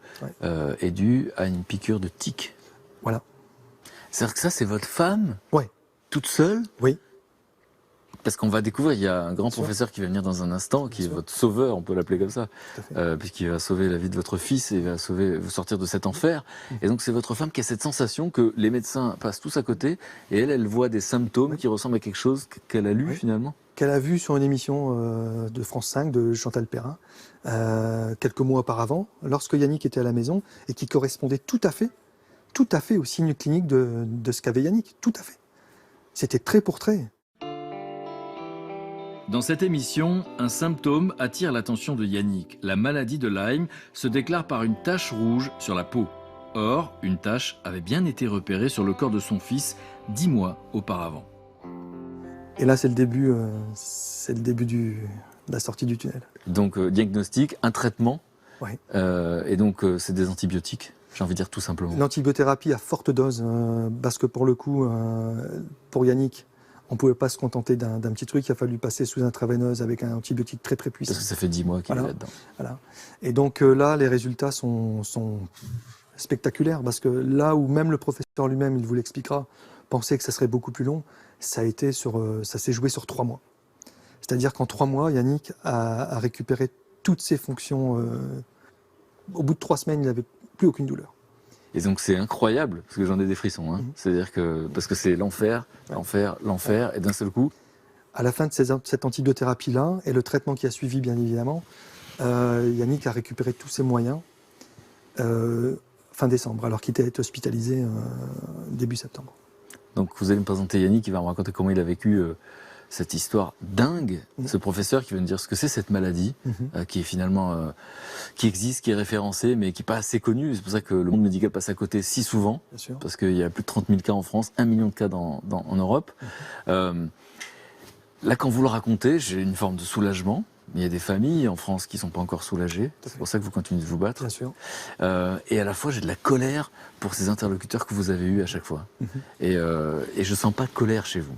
est due à une piqûre de tique. Voilà. C'est-à-dire que ça, c'est votre femme? Ouais. Toute seule? Oui. Parce qu'on va découvrir, il y a un grand professeur qui va venir dans un instant, qui est votre sauveur, on peut l'appeler comme ça, puisqu'il va sauver la vie de votre fils et va vous sortir de cet enfer. Et donc c'est votre femme qui a cette sensation que les médecins passent tous à côté, et elle voit des symptômes qui ressemblent à quelque chose qu'elle a lu finalement. Qu'elle a vu sur une émission de France 5 de Chantal Perrin, quelques mois auparavant, lorsque Yannick était à la maison, et qui correspondait tout à fait aux signes cliniques de ce qu'avait Yannick, tout à fait. C'était trait pour trait. Dans cette émission, un symptôme attire l'attention de Yannick. La maladie de Lyme se déclare par une tache rouge sur la peau. Or, une tache avait bien été repérée sur le corps de son fils 10 mois auparavant. Et là, c'est le début de la sortie du tunnel. Donc, diagnostic, un traitement, ouais. Et donc c'est des antibiotiques, j'ai envie de dire tout simplement. L'antibiothérapie à forte dose, parce que pour le coup, pour Yannick, on ne pouvait pas se contenter d'un petit truc, il a fallu passer sous intraveineuse avec un antibiotique très très puissant. Parce que ça fait 10 mois qu'il est là-dedans. Voilà. Et donc là, les résultats sont spectaculaires, parce que là où même le professeur lui-même, il vous l'expliquera, pensait que ça serait beaucoup plus long, ça s'est joué sur 3 mois. C'est-à-dire qu'en 3 mois, Yannick a récupéré toutes ses fonctions. Au bout de 3 semaines, il n'avait plus aucune douleur. Et donc c'est incroyable, parce que j'en ai des frissons. Hein. C'est-à-dire que, parce que c'est l'enfer, l'enfer, et d'un seul coup... À la fin de cette antibiothérapie-là, et le traitement qui a suivi, bien évidemment, Yannick a récupéré tous ses moyens fin décembre, alors qu'il était hospitalisé début septembre. Donc vous allez me présenter Yannick, qui va me raconter comment il a vécu cette histoire dingue, ce professeur qui va nous dire ce que c'est cette maladie, qui est finalement, qui existe, qui est référencée, mais qui n'est pas assez connue. C'est pour ça que le monde médical passe à côté si souvent, parce qu'il y a plus de 30 000 cas en France, 1 million de cas en Europe. Là, quand vous le racontez, j'ai une forme de soulagement. Il y a des familles en France qui ne sont pas encore soulagées. C'est pour ça que vous continuez de vous battre. Bien sûr. Et à la fois, j'ai de la colère pour ces interlocuteurs que vous avez eus à chaque fois. Et je ne sens pas de colère chez vous.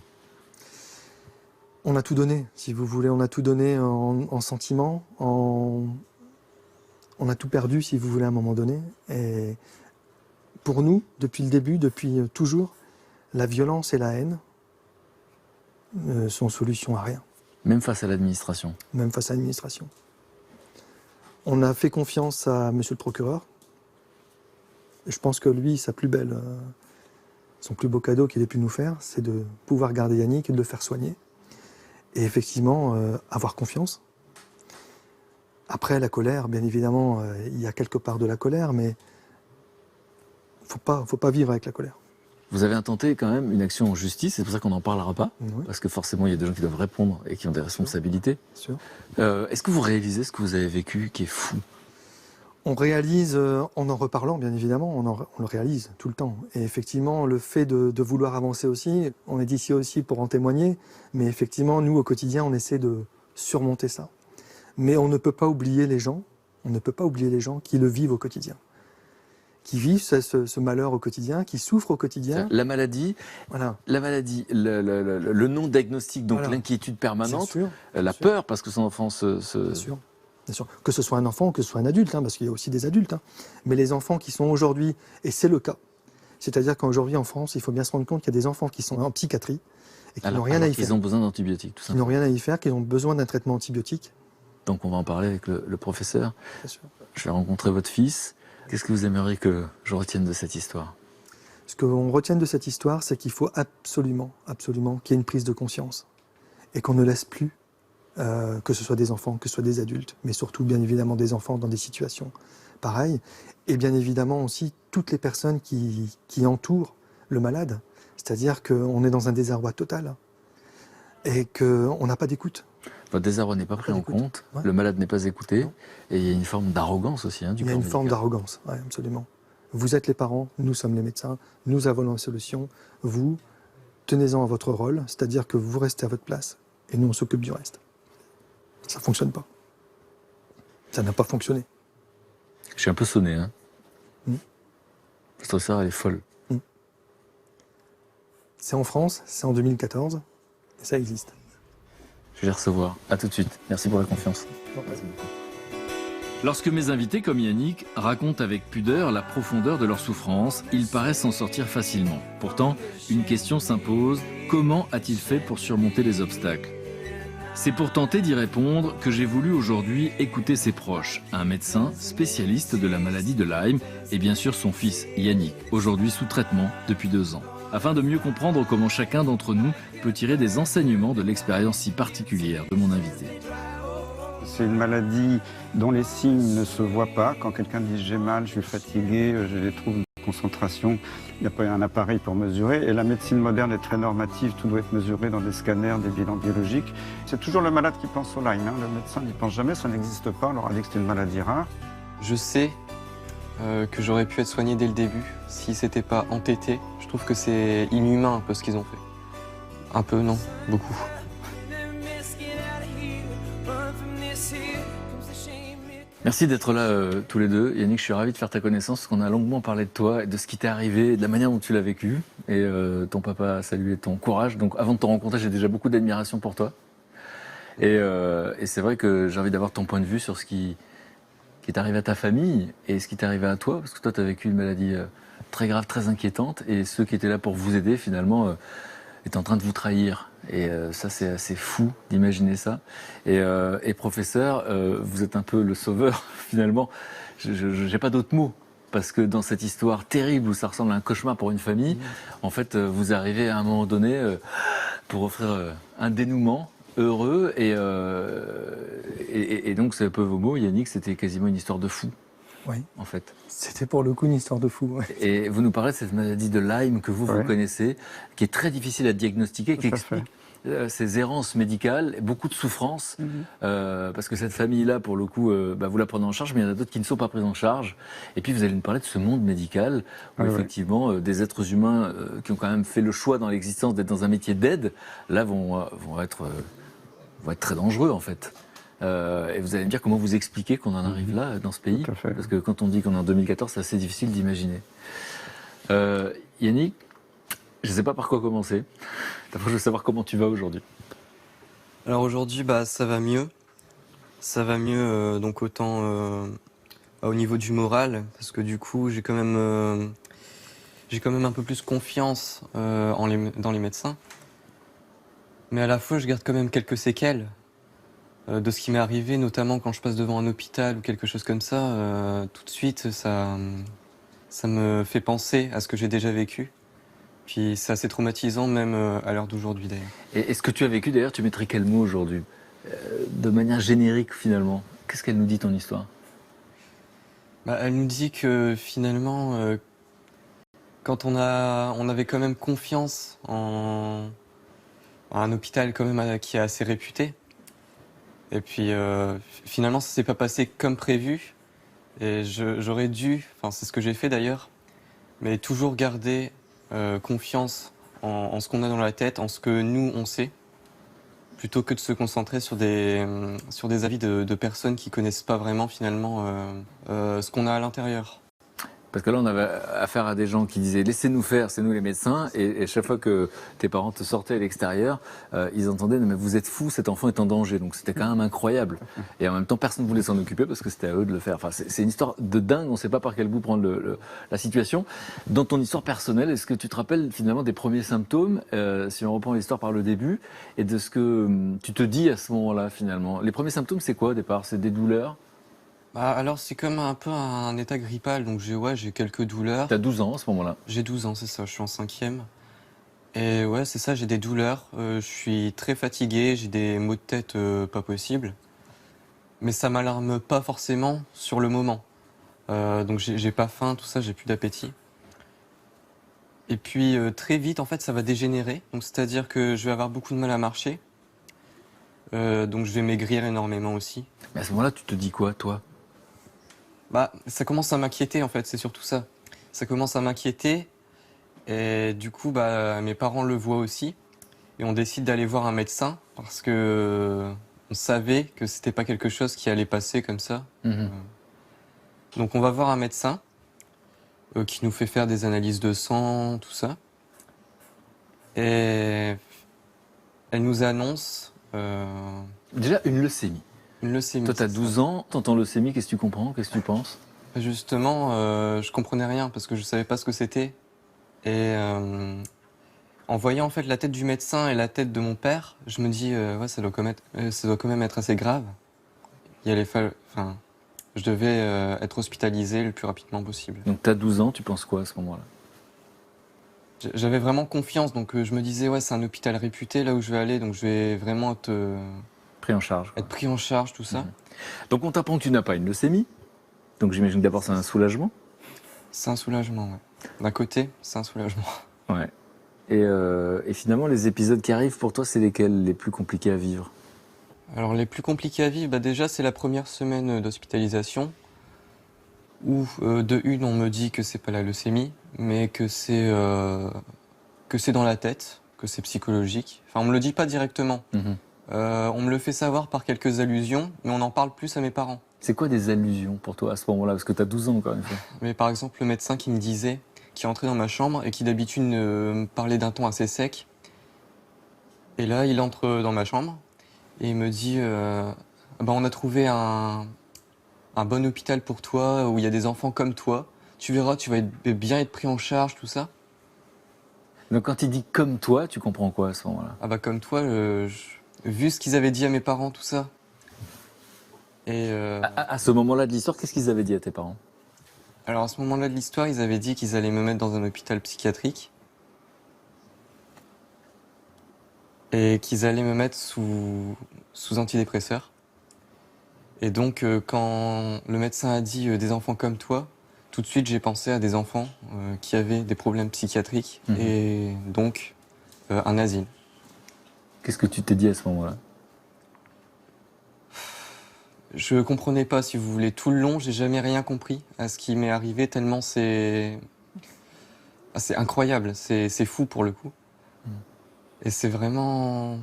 On a tout donné, si vous voulez. On a tout donné en sentiments. On a tout perdu, si vous voulez, à un moment donné. Et pour nous, depuis le début, depuis toujours, la violence et la haine sont solution à rien. Même face à l'administration. Même face à l'administration. On a fait confiance à monsieur le procureur. Et je pense que lui, son plus beau cadeau qu'il ait pu nous faire, c'est de pouvoir garder Yannick et de le faire soigner. Et effectivement, avoir confiance. Après, la colère, bien évidemment, il y a quelque part de la colère, mais faut pas vivre avec la colère. Vous avez intenté quand même une action en justice, c'est pour ça qu'on n'en parlera pas, parce que forcément il y a des gens qui doivent répondre et qui ont des responsabilités. Bien sûr. Est-ce que vous réalisez ce que vous avez vécu qui est fou? On réalise, en reparlant bien évidemment, on le réalise tout le temps. Et effectivement, le fait de vouloir avancer aussi, on est ici aussi pour en témoigner, mais effectivement, nous au quotidien, on essaie de surmonter ça. Mais on ne peut pas oublier les gens, qui le vivent au quotidien, qui vivent ce malheur au quotidien, qui souffrent au quotidien. La maladie, Voilà. le non-diagnostic, donc Voilà. l'inquiétude permanente, Bien sûr, la sûr. peur parce que son enfant Bien sûr. Bien sûr. Que ce soit un enfant ou que ce soit un adulte, parce qu'il y a aussi des adultes. Mais les enfants qui sont aujourd'hui, et c'est le cas, c'est-à-dire qu'aujourd'hui en France, il faut bien se rendre compte qu'il y a des enfants qui sont en psychiatrie et qui n'ont rien à y faire. Ils ont besoin d'antibiotiques, tout ça. Ils n'ont rien à y faire, qui ont besoin d'un traitement antibiotique. Donc on va en parler avec le professeur. Bien sûr. Je vais rencontrer votre fils. Qu'est-ce que vous aimeriez que je retienne de cette histoire? Ce qu'on retienne de cette histoire, c'est qu'il faut absolument qu'il y ait une prise de conscience et qu'on ne laisse plus, que ce soit des enfants, que ce soit des adultes, mais surtout bien évidemment des enfants dans des situations pareilles, et bien évidemment aussi toutes les personnes qui entourent le malade, c'est-à-dire qu'on est dans un désarroi total et qu'on n'a pas d'écoute. Votre désarroi n'est pas pris en compte, Ouais. le malade n'est pas écouté, Non. et il y a une forme d'arrogance aussi du Il y a corps une forme médical. d'arrogance, ouais, absolument. Vous êtes les parents, nous sommes les médecins, nous avons la solution, vous, tenez-en à votre rôle, c'est-à-dire que vous restez à votre place et nous on s'occupe du reste. Ça ne fonctionne pas. Ça n'a pas fonctionné. Je suis un peu sonné, hein. Mm. Cette professeure, elle est folle. C'est en France, c'est en 2014, et ça existe. Je vais les recevoir. À tout de suite. Merci pour la confiance. Lorsque mes invités, comme Yannick, racontent avec pudeur la profondeur de leur souffrance, ils paraissent s'en sortir facilement. Pourtant, une question s'impose, comment a-t-il fait pour surmonter les obstacles? C'est pour tenter d'y répondre que j'ai voulu aujourd'hui écouter ses proches, un médecin spécialiste de la maladie de Lyme et bien sûr son fils Yannick, aujourd'hui sous traitement depuis 2 ans, afin de mieux comprendre comment chacun d'entre nous peut tirer des enseignements de l'expérience si particulière de mon invité. C'est une maladie dont les signes ne se voient pas. Quand quelqu'un dit j'ai mal, je suis fatigué, j'ai des troubles de concentration, il n'y a pas un appareil pour mesurer. Et la médecine moderne est très normative, tout doit être mesuré dans des scanners, des bilans biologiques. C'est toujours le malade qui pense au Lyme, le médecin n'y pense jamais, ça n'existe pas, on leur a dit que c'était une maladie rare. Je sais que j'aurais pu être soigné dès le début si c'était pas entêté. Je trouve que c'est inhumain un peu ce qu'ils ont fait. Un peu, non, beaucoup. Merci d'être là tous les deux. Yannick, je suis ravi de faire ta connaissance parce qu'on a longuement parlé de toi et de ce qui t'est arrivé, de la manière dont tu l'as vécu. Et ton papa a salué ton courage. Donc avant de te rencontrer, j'ai déjà beaucoup d'admiration pour toi. Et c'est vrai que j'ai envie d'avoir ton point de vue sur ce qui est arrivé à ta famille et ce qui t'est arrivé à toi. Parce que toi, tu as vécu une maladie très grave, très inquiétante. Et ceux qui étaient là pour vous aider, finalement, étaient en train de vous trahir. Et ça, c'est assez fou d'imaginer ça. Et professeur, vous êtes un peu le sauveur, finalement. Je n'ai pas d'autres mots. Parce que dans cette histoire terrible où ça ressemble à un cauchemar pour une famille, en fait, vous arrivez à un moment donné pour offrir un dénouement heureux. Et donc, c'est un peu vos mots, Yannick, c'était quasiment une histoire de fou, Oui, en fait. c'était pour le coup une histoire de fou. Ouais. Et vous nous parlez de cette maladie de Lyme que vous Ouais. connaissez, qui est très difficile à diagnostiquer, qui Tout à fait. explique ces errances médicales, beaucoup de souffrance, parce que cette famille-là, pour le coup, vous la prenez en charge, mais il y en a d'autres qui ne sont pas prises en charge. Et puis vous allez nous parler de ce monde médical, où Ouais, ouais. effectivement, des êtres humains qui ont quand même fait le choix dans l'existence d'être dans un métier d'aide, là vont être très dangereux en fait. Et vous allez me dire comment vous expliquez qu'on en arrive là, dans ce pays. Tout à fait. Parce que quand on dit qu'on est en 2014, c'est assez difficile d'imaginer. Yannick, je ne sais pas par quoi commencer. D'abord, je veux savoir comment tu vas aujourd'hui. Alors aujourd'hui, ça va mieux. Ça va mieux, donc autant au niveau du moral, parce que du coup, j'ai quand même un peu plus confiance dans les médecins. Mais à la fois, je garde quand même quelques séquelles de ce qui m'est arrivé, notamment quand je passe devant un hôpital ou quelque chose comme ça. Tout de suite, ça me fait penser à ce que j'ai déjà vécu. Puis c'est assez traumatisant, même à l'heure d'aujourd'hui d'ailleurs. Et ce que tu as vécu, d'ailleurs, tu mettrais quel mot aujourd'hui de manière générique, finalement. Qu'est-ce qu'elle nous dit, ton histoire? Elle nous dit que finalement, quand on avait quand même confiance en un hôpital quand même qui est assez réputé, et puis finalement ça s'est pas passé comme prévu, Et j'aurais dû, enfin c'est ce que j'ai fait d'ailleurs, mais toujours garder confiance en ce qu'on a dans la tête, en ce que nous on sait, plutôt que de se concentrer sur des avis de personnes qui connaissent pas vraiment finalement ce qu'on a à l'intérieur. Parce que là, on avait affaire à des gens qui disaient laissez-nous faire, c'est nous les médecins. Et chaque fois que tes parents te sortaient à l'extérieur, ils entendaient mais vous êtes fous, cet enfant est en danger. Donc c'était quand même incroyable. Et en même temps, personne ne voulait s'en occuper parce que c'était à eux de le faire. Enfin, c'est une histoire de dingue, on ne sait pas par quel bout prendre la situation. Dans ton histoire personnelle, est-ce que tu te rappelles finalement des premiers symptômes, si on reprend l'histoire par le début, et de ce que tu te dis à ce moment-là finalement? Les premiers symptômes, c'est quoi au départ? C'est des douleurs? Bah, alors c'est comme un peu un état grippal, donc j'ai quelques douleurs. Tu as 12 ans à ce moment-là. J'ai 12 ans, c'est ça, je suis en 5e. Et ouais, c'est ça, j'ai des douleurs, je suis très fatigué, j'ai des maux de tête pas possibles. Mais ça m'alarme pas forcément sur le moment. Donc j'ai pas faim, tout ça, j'ai plus d'appétit. Et puis très vite, en fait, ça va dégénérer. Donc c'est-à-dire que je vais avoir beaucoup de mal à marcher. Donc je vais maigrir énormément aussi. Mais à ce moment-là, tu te dis quoi, toi? Bah, ça commence à m'inquiéter en fait, c'est surtout ça. Ça commence à m'inquiéter et du coup, bah, mes parents le voient aussi et on décide d'aller voir un médecin parce que on savait que c'était pas quelque chose qui allait passer comme ça. Donc on va voir un médecin qui nous fait faire des analyses de sang, tout ça. Et elle nous annonce Déjà, une leucémie. une leucémie. Toi, tu as 12 ans, t'entends leucémie, qu'est-ce que tu comprends? Qu'est-ce que tu penses? Justement, je comprenais rien parce que je savais pas ce que c'était. Et en voyant en fait la tête du médecin et la tête de mon père, je me dis ouais, ça doit quand même être assez grave. Enfin, je devais être hospitalisé le plus rapidement possible. Donc, tu as 12 ans, tu penses quoi à ce moment-là? J'avais vraiment confiance, donc je me disais ouais, c'est un hôpital réputé là où je vais aller, donc je vais vraiment Pris en charge. être pris en charge, tout ça. Donc, on t'apprend que tu n'as pas une leucémie. Donc, j'imagine que d'abord, c'est un soulagement. C'est un soulagement, ouais. D'un côté, c'est un soulagement. Ouais. Et finalement, les épisodes qui arrivent pour toi, c'est lesquels les plus compliqués à vivre? Alors les plus compliqués à vivre, bah déjà c'est la première semaine d'hospitalisation où de une on me dit que c'est pas la leucémie, mais que c'est dans la tête, que c'est psychologique. Enfin on me le dit pas directement. On me le fait savoir par quelques allusions, mais on en parle plus à mes parents. C'est quoi des allusions pour toi à ce moment-là? Parce que tu as 12 ans quand même. Mais par exemple le médecin qui me disait, qui entrait dans ma chambre et qui d'habitude me parlait d'un ton assez sec. Et là il entre dans ma chambre. Et il me dit, bah, on a trouvé un bon hôpital pour toi, où il y a des enfants comme toi. Tu verras, tu vas bien être pris en charge, tout ça. Donc, quand il dit comme toi, tu comprends quoi à ce moment-là? Ah bah comme toi, vu ce qu'ils avaient dit à mes parents, tout ça. Et À ce moment-là de l'histoire, qu'est-ce qu'ils avaient dit à tes parents? alors à ce moment-là de l'histoire, ils avaient dit qu'ils allaient me mettre dans un hôpital psychiatrique. Et qu'ils allaient me mettre sous antidépresseurs. Et donc, quand le médecin a dit des enfants comme toi, tout de suite j'ai pensé à des enfants qui avaient des problèmes psychiatriques et donc un asile. Qu'est-ce que tu t'es dit à ce moment-là? Je comprenais pas, si vous voulez, tout le long, j'ai jamais rien compris à ce qui m'est arrivé tellement c'est incroyable, c'est fou pour le coup. Et c'est vraiment...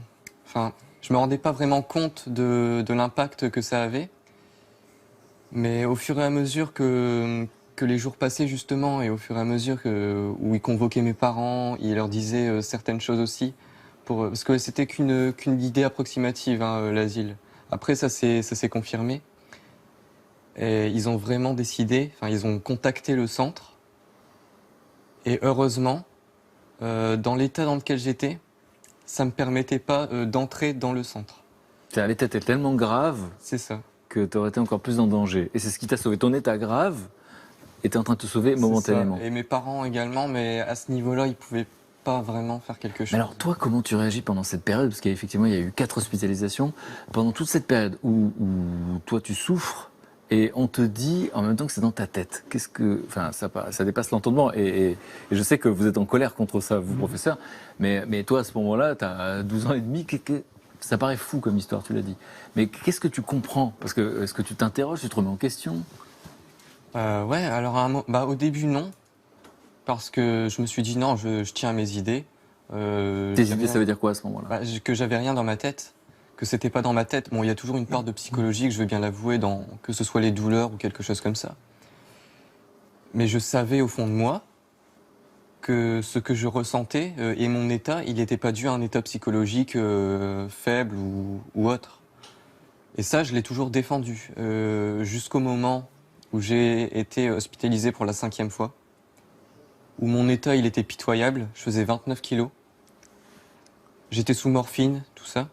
Enfin, je me rendais pas vraiment compte de l'impact que ça avait. Mais au fur et à mesure que les jours passaient justement, et au fur et à mesure où ils convoquaient mes parents, ils leur disaient certaines choses aussi, parce que c'était qu'une idée approximative, hein, l'asile. Après, ça s'est confirmé. Et ils ont vraiment décidé, enfin, ils ont contacté le centre. Et heureusement, dans l'état dans lequel j'étais, ça me permettait pas d'entrer dans le centre. L'état était tellement grave C'est ça. que tu aurais été encore plus en danger. Et c'est ce qui t'a sauvé. Ton état grave était en train de te sauver momentanément. Et mes parents également, mais à ce niveau-là, ils pouvaient pas vraiment faire quelque chose. Mais alors toi, comment tu réagis pendant cette période? Parce qu'effectivement, il y a eu 4 hospitalisations. Pendant toute cette période où toi, tu souffres, et on te dit en même temps que c'est dans ta tête. Enfin, ça dépasse l'entendement. Et je sais que vous êtes en colère contre ça, vous, professeur. Mais toi, à ce moment-là, tu as 12 ans et demi. Ça paraît fou comme histoire, tu l'as dit. Mais qu'est-ce que tu comprends? Parce que est-ce que tu t'interroges, tu te remets en question? Ouais, alors au début non, parce que je me suis dit non, je tiens à mes idées. Tes idées, ça veut dire quoi à ce moment-là? Que j'avais rien dans ma tête, que c'était pas dans ma tête. Bon, il y a toujours une part de psychologie, que je veux bien l'avouer, que ce soit les douleurs ou quelque chose comme ça. Mais je savais au fond de moi que ce que je ressentais et mon état, il n'était pas dû à un état psychologique faible ou autre. Et ça, je l'ai toujours défendu, jusqu'au moment où j'ai été hospitalisé pour la 5e fois, où mon état, il était pitoyable, je faisais 29 kilos. J'étais sous morphine, tout ça.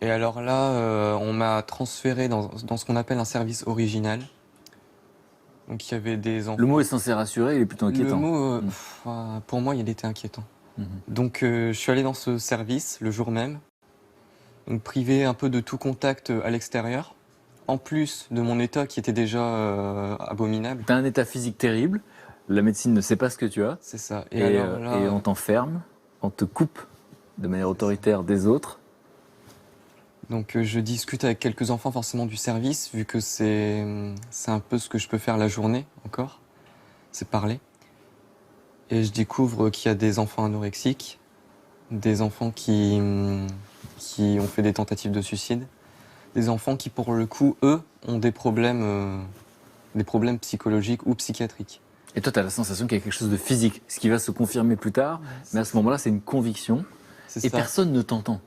Et alors là, on m'a transféré dans ce qu'on appelle un service original. Donc il y avait des enfants. Le mot est censé rassurer, il est plutôt inquiétant. Le mot, pour moi, il était inquiétant. Mhm. Donc je suis allé dans ce service le jour même, donc privé un peu de tout contact à l'extérieur, en plus de mon état qui était déjà abominable. Tu as un état physique terrible, la médecine ne sait pas ce que tu as, C'est ça. et, alors là, et on t'enferme, on te coupe de manière autoritaire des autres. donc je discute avec quelques enfants forcément du service, vu que c'est un peu ce que je peux faire la journée encore, c'est parler. Et je découvre qu'il y a des enfants anorexiques, des enfants qui ont fait des tentatives de suicide, des enfants qui pour le coup, eux, ont des problèmes psychologiques ou psychiatriques. Et toi, tu as la sensation qu'il y a quelque chose de physique, ce qui va se confirmer plus tard, mais à ce moment-là, c'est une conviction, C'est et ça. personne ne t'entend.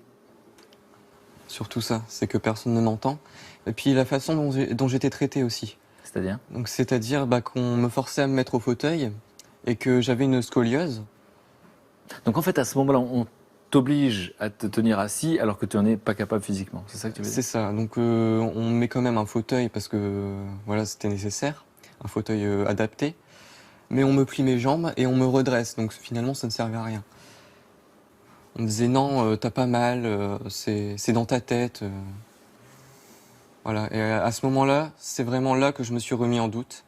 Surtout ça, c'est que personne ne m'entend. Et puis la façon dont j'étais traité aussi. C'est-à-dire? Donc c'est-à-dire qu'on me forçait à me mettre au fauteuil et que j'avais une scoliose. Donc en fait, à ce moment-là, on t'oblige à te tenir assis alors que tu n'en es pas capable physiquement. C'est ça que tu veux dire? C'est ça. Donc on met quand même un fauteuil parce que voilà, c'était nécessaire, un fauteuil adapté. Mais on me plie mes jambes et on me redresse. Donc finalement, ça ne servait à rien. On me disait non, t'as pas mal, c'est dans ta tête. Voilà. Et à ce moment-là, c'est vraiment là que je me suis remis en doute.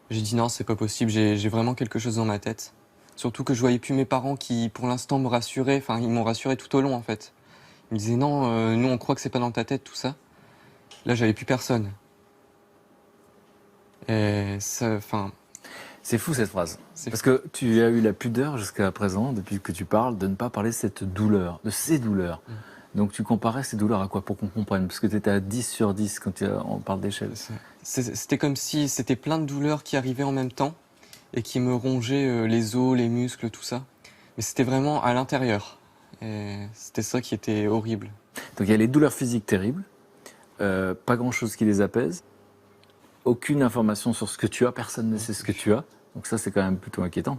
J'ai dit non, c'est pas possible, j'ai vraiment quelque chose dans ma tête. Surtout que je voyais plus mes parents qui, pour l'instant, me rassuraient. Enfin, ils m'ont rassuré tout au long, en fait. Ils me disaient non, nous on croit que c'est pas dans ta tête, tout ça. Là, j'avais plus personne. Et ça, enfin, C'est fou cette phrase. c'est Parce que tu as eu la pudeur jusqu'à présent, depuis que tu parles, de ne pas parler de cette douleur, de ces douleurs. Donc tu comparais ces douleurs à quoi pour qu'on comprenne? Parce que tu étais à 10 sur 10 quand on parle d'échelle. C'était comme si c'était plein de douleurs qui arrivaient en même temps et qui me rongeaient les os, les muscles, tout ça. Mais c'était vraiment à l'intérieur. Et c'était ça qui était horrible. Donc il y a les douleurs physiques terribles, pas grand-chose qui les apaise, aucune information sur ce que tu as, personne ne sait ce que tu as. Donc ça c'est quand même plutôt inquiétant.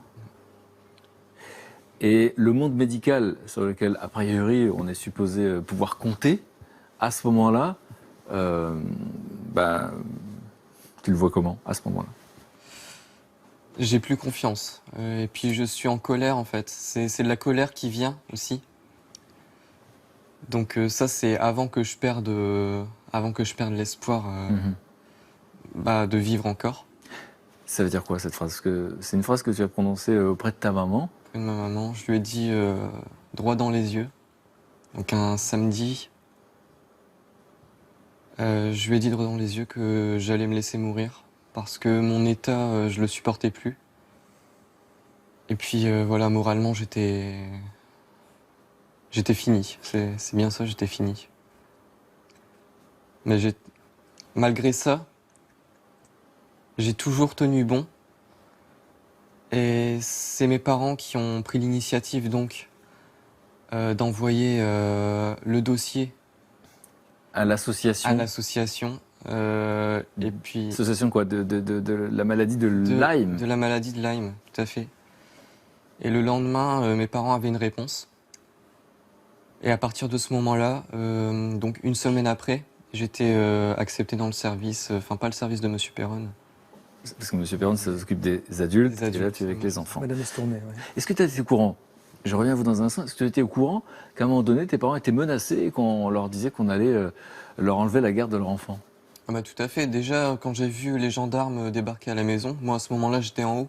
Et le monde médical sur lequel, a priori, on est supposé pouvoir compter, à ce moment-là, tu le vois comment, à ce moment-là? J'ai plus confiance. Et puis je suis en colère en fait. C'est de la colère qui vient aussi. Donc ça c'est avant que je perde l'espoir de vivre encore. Ça veut dire quoi cette phrase? Parce que c'est une phrase que tu as prononcée auprès de ta maman. Auprès de ma maman, je lui ai dit droit dans les yeux. Donc un samedi, je lui ai dit droit dans les yeux que j'allais me laisser mourir parce que mon état, je le supportais plus. Et puis voilà, moralement, j'étais fini. C'est bien ça, j'étais fini. Mais malgré ça, j'ai toujours tenu bon. Et c'est mes parents qui ont pris l'initiative donc d'envoyer le dossier À l'association. à l'association. Et puis Association quoi? De la maladie de Lyme. De la maladie de Lyme, tout à fait. Et le lendemain, mes parents avaient une réponse. Et à partir de ce moment-là, donc une semaine après, j'étais accepté dans le service, enfin pas le service de Monsieur Perron. Parce que M. Perron, ça s'occupe des adultes, Des adultes, et là tu es avec les enfants. Madame Estourné, ouais. Est-ce que tu étais au courant? Je reviens à vous dans un instant. Est-ce que tu étais au courant qu'à un moment donné, tes parents étaient menacés et qu'on leur disait qu'on allait leur enlever la garde de leur enfant? Ah bah tout à fait. Déjà, quand j'ai vu les gendarmes débarquer à la maison, moi à ce moment-là, j'étais en haut.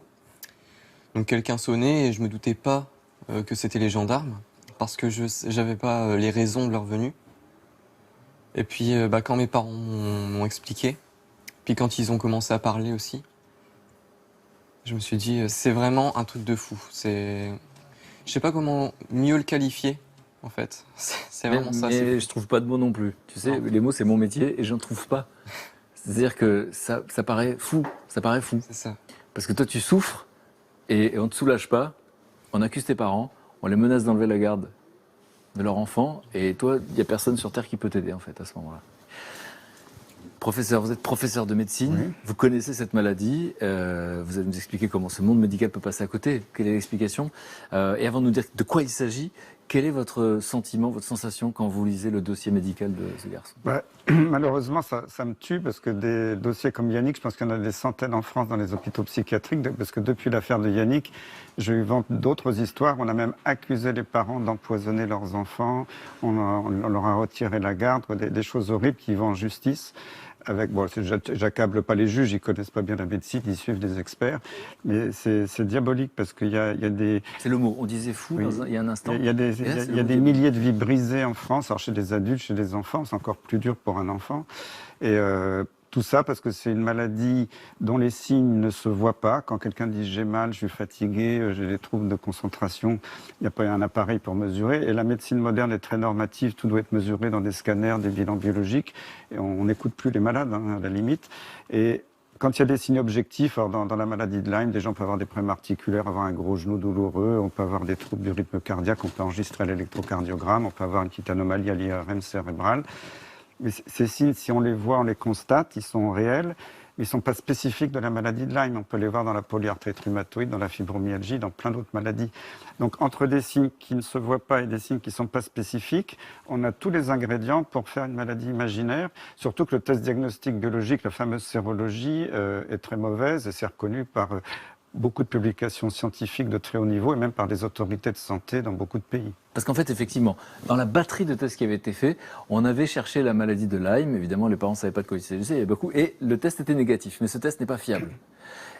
Donc quelqu'un sonnait et je me doutais pas que c'était les gendarmes parce que je n'avais pas les raisons de leur venue. Et puis quand mes parents m'ont expliqué, puis Puis quand ils ont commencé à parler aussi, je me suis dit, c'est vraiment un truc de fou. Je sais pas comment mieux le qualifier, en fait. C'est vraiment ça. Mais je trouve pas de mots non plus. Tu sais, Non. les mots, c'est mon métier et je n'en trouve pas. C'est-à-dire que ça paraît fou. Ça paraît fou. C'est ça. Parce que toi, tu souffres et on ne te soulage pas. On accuse tes parents. On les menace d'enlever la garde de leur enfant. Et toi, il n'y a personne sur Terre qui peut t'aider, en fait, à ce moment-là. Professeur, vous êtes professeur de médecine, Oui. vous connaissez cette maladie, vous allez nous expliquer comment ce monde médical peut passer à côté, quelle est l'explication. Et avant de nous dire de quoi il s'agit, quel est votre sentiment, votre sensation quand vous lisez le dossier médical de ce garçon? Malheureusement, ça me tue parce que des dossiers comme Yannick, je pense qu'il y en a des centaines en France dans les hôpitaux psychiatriques, parce que depuis l'affaire de Yannick, j'ai eu vent d'autres histoires. On a même accusé les parents d'empoisonner leurs enfants, on leur a retiré la garde, des choses horribles qui vont en justice. J'accable pas les juges, ils connaissent pas bien la médecine, ils suivent des experts, mais c'est diabolique parce qu'il y a des... C'est le mot, on disait fou Oui. il y a un instant. Il y a des milliers de vies brisées en France, alors chez des adultes, chez des enfants, c'est encore plus dur pour un enfant. Et tout ça parce que c'est une maladie dont les signes ne se voient pas. Quand quelqu'un dit j'ai mal, je suis fatigué, j'ai des troubles de concentration, il n'y a pas un appareil pour mesurer. Et la médecine moderne est très normative, tout doit être mesuré dans des scanners, des bilans biologiques. Et on n'écoute plus les malades, à la limite. Et quand il y a des signes objectifs, alors dans la maladie de Lyme, des gens peuvent avoir des problèmes articulaires, avoir un gros genou douloureux, on peut avoir des troubles du rythme cardiaque, on peut enregistrer à l'électrocardiogramme, on peut avoir une petite anomalie à l'IRM cérébral. Mais ces signes, si on les voit, on les constate, ils sont réels, mais ils ne sont pas spécifiques de la maladie de Lyme. On peut les voir dans la polyarthrite rhumatoïde, dans la fibromyalgie, dans plein d'autres maladies. Donc entre des signes qui ne se voient pas et des signes qui ne sont pas spécifiques, on a tous les ingrédients pour faire une maladie imaginaire, surtout que le test diagnostic biologique, la fameuse sérologie, est très mauvaise et c'est reconnu par beaucoup de publications scientifiques de très haut niveau et même par des autorités de santé dans beaucoup de pays. Parce qu'en fait, effectivement, dans la batterie de tests qui avait été fait, on avait cherché la maladie de Lyme. Évidemment, les parents ne savaient pas de quoi il s'agissait, il y avait beaucoup. Et le test était négatif, mais ce test n'est pas fiable.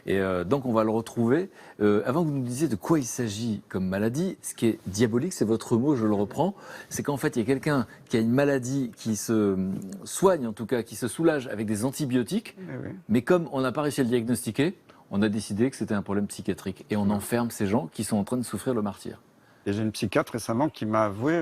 Et donc, on va le retrouver. Avant que vous nous disiez de quoi il s'agit comme maladie, ce qui est diabolique, c'est votre mot, je le reprends, c'est qu'en fait, il y a quelqu'un qui a une maladie qui se soigne, en tout cas, qui se soulage avec des antibiotiques. Oui. Mais comme on n'a pas réussi à le diagnostiquer, on a décidé que c'était un problème psychiatrique. Et on enferme ces gens qui sont en train de souffrir le martyre. Et j'ai une psychiatre récemment qui m'a avoué,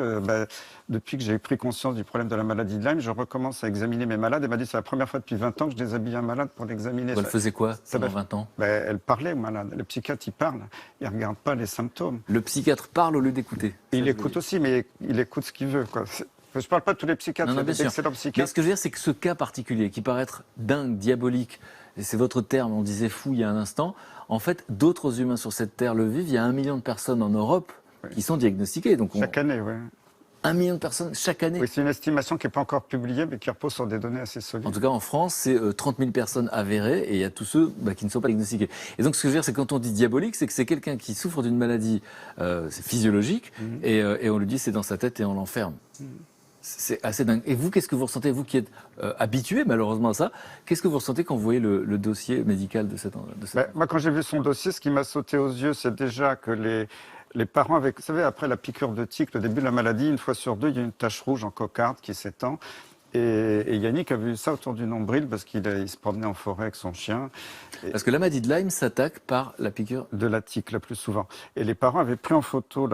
depuis que j'ai pris conscience du problème de la maladie de Lyme, je recommence à examiner mes malades. Elle m'a dit c'est la première fois depuis 20 ans que je déshabille un malade pour l'examiner. Elle faisait quoi pendant 20 ans? Elle parlait aux malades. Le psychiatre, il parle. Il ne regarde pas les symptômes. Le psychiatre parle au lieu d'écouter. Il écoute aussi, mais il écoute ce qu'il veut, quoi. Je ne parle pas de tous les psychiatres, Non, il y a bien sûr. d'excellents Mais psychiatres. ce que je veux dire, c'est que ce cas particulier, qui paraît être dingue, diabolique, et c'est votre terme, on disait fou il y a un instant, en fait, d'autres humains sur cette terre le vivent. Il y a 1 million de personnes en Europe qui sont diagnostiquées. Donc Chaque année, oui. 1 million de personnes chaque année. Oui, c'est une estimation qui n'est pas encore publiée, mais qui repose sur des données assez solides. En tout cas, en France, c'est 30 000 personnes avérées et il y a tous ceux qui ne sont pas diagnostiqués. Et donc, ce que je veux dire, c'est que quand on dit diabolique, c'est que c'est quelqu'un qui souffre d'une maladie c'est physiologique et on lui dit c'est dans sa tête et on l'enferme. C'est assez dingue. Et vous, qu'est-ce que vous ressentez, vous qui êtes habitué malheureusement à ça, qu'est-ce que vous ressentez quand vous voyez le dossier médical de cette Moi, quand j'ai vu son dossier, ce qui m'a sauté aux yeux, c'est déjà que les parents, vous savez, après la piqûre de tique, le début de la maladie, 1 fois sur 2, il y a une tache rouge en cocarde qui s'étend. Et Yannick a vu ça autour du nombril parce qu'il se promenait en forêt avec son chien. Parce que la maladie de Lyme s'attaque par la piqûre de la tique, la plus souvent. Et les parents avaient pris en photo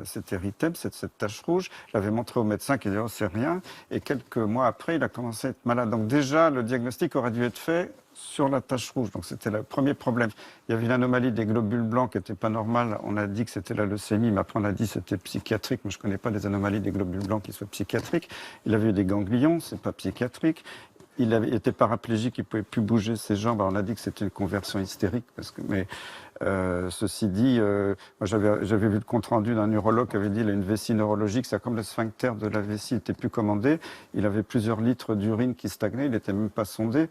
cet érythème, cette tache rouge, l'avaient montré au médecin qui disait « oh, c'est rien ». Et quelques mois après, il a commencé à être malade. Donc déjà, le diagnostic aurait dû être fait sur la tache rouge. Donc c'était le premier problème. Il y avait une anomalie des globules blancs qui n'était pas normale. On a dit que c'était la leucémie, mais après on a dit que c'était psychiatrique. Moi, je ne connais pas des anomalies des globules blancs qui soient psychiatriques. Il avait eu des ganglions, c'est pas psychiatrique. Il était paraplégique, il ne pouvait plus bouger ses jambes. Alors, on a dit que c'était une conversion hystérique. Ceci dit, moi j'avais vu le compte-rendu d'un neurologue qui avait dit qu'il a une vessie neurologique. C'est comme le sphincter de la vessie n'était plus commandé. Il avait plusieurs litres d'urine qui stagnaient, il n'était même pas sondé.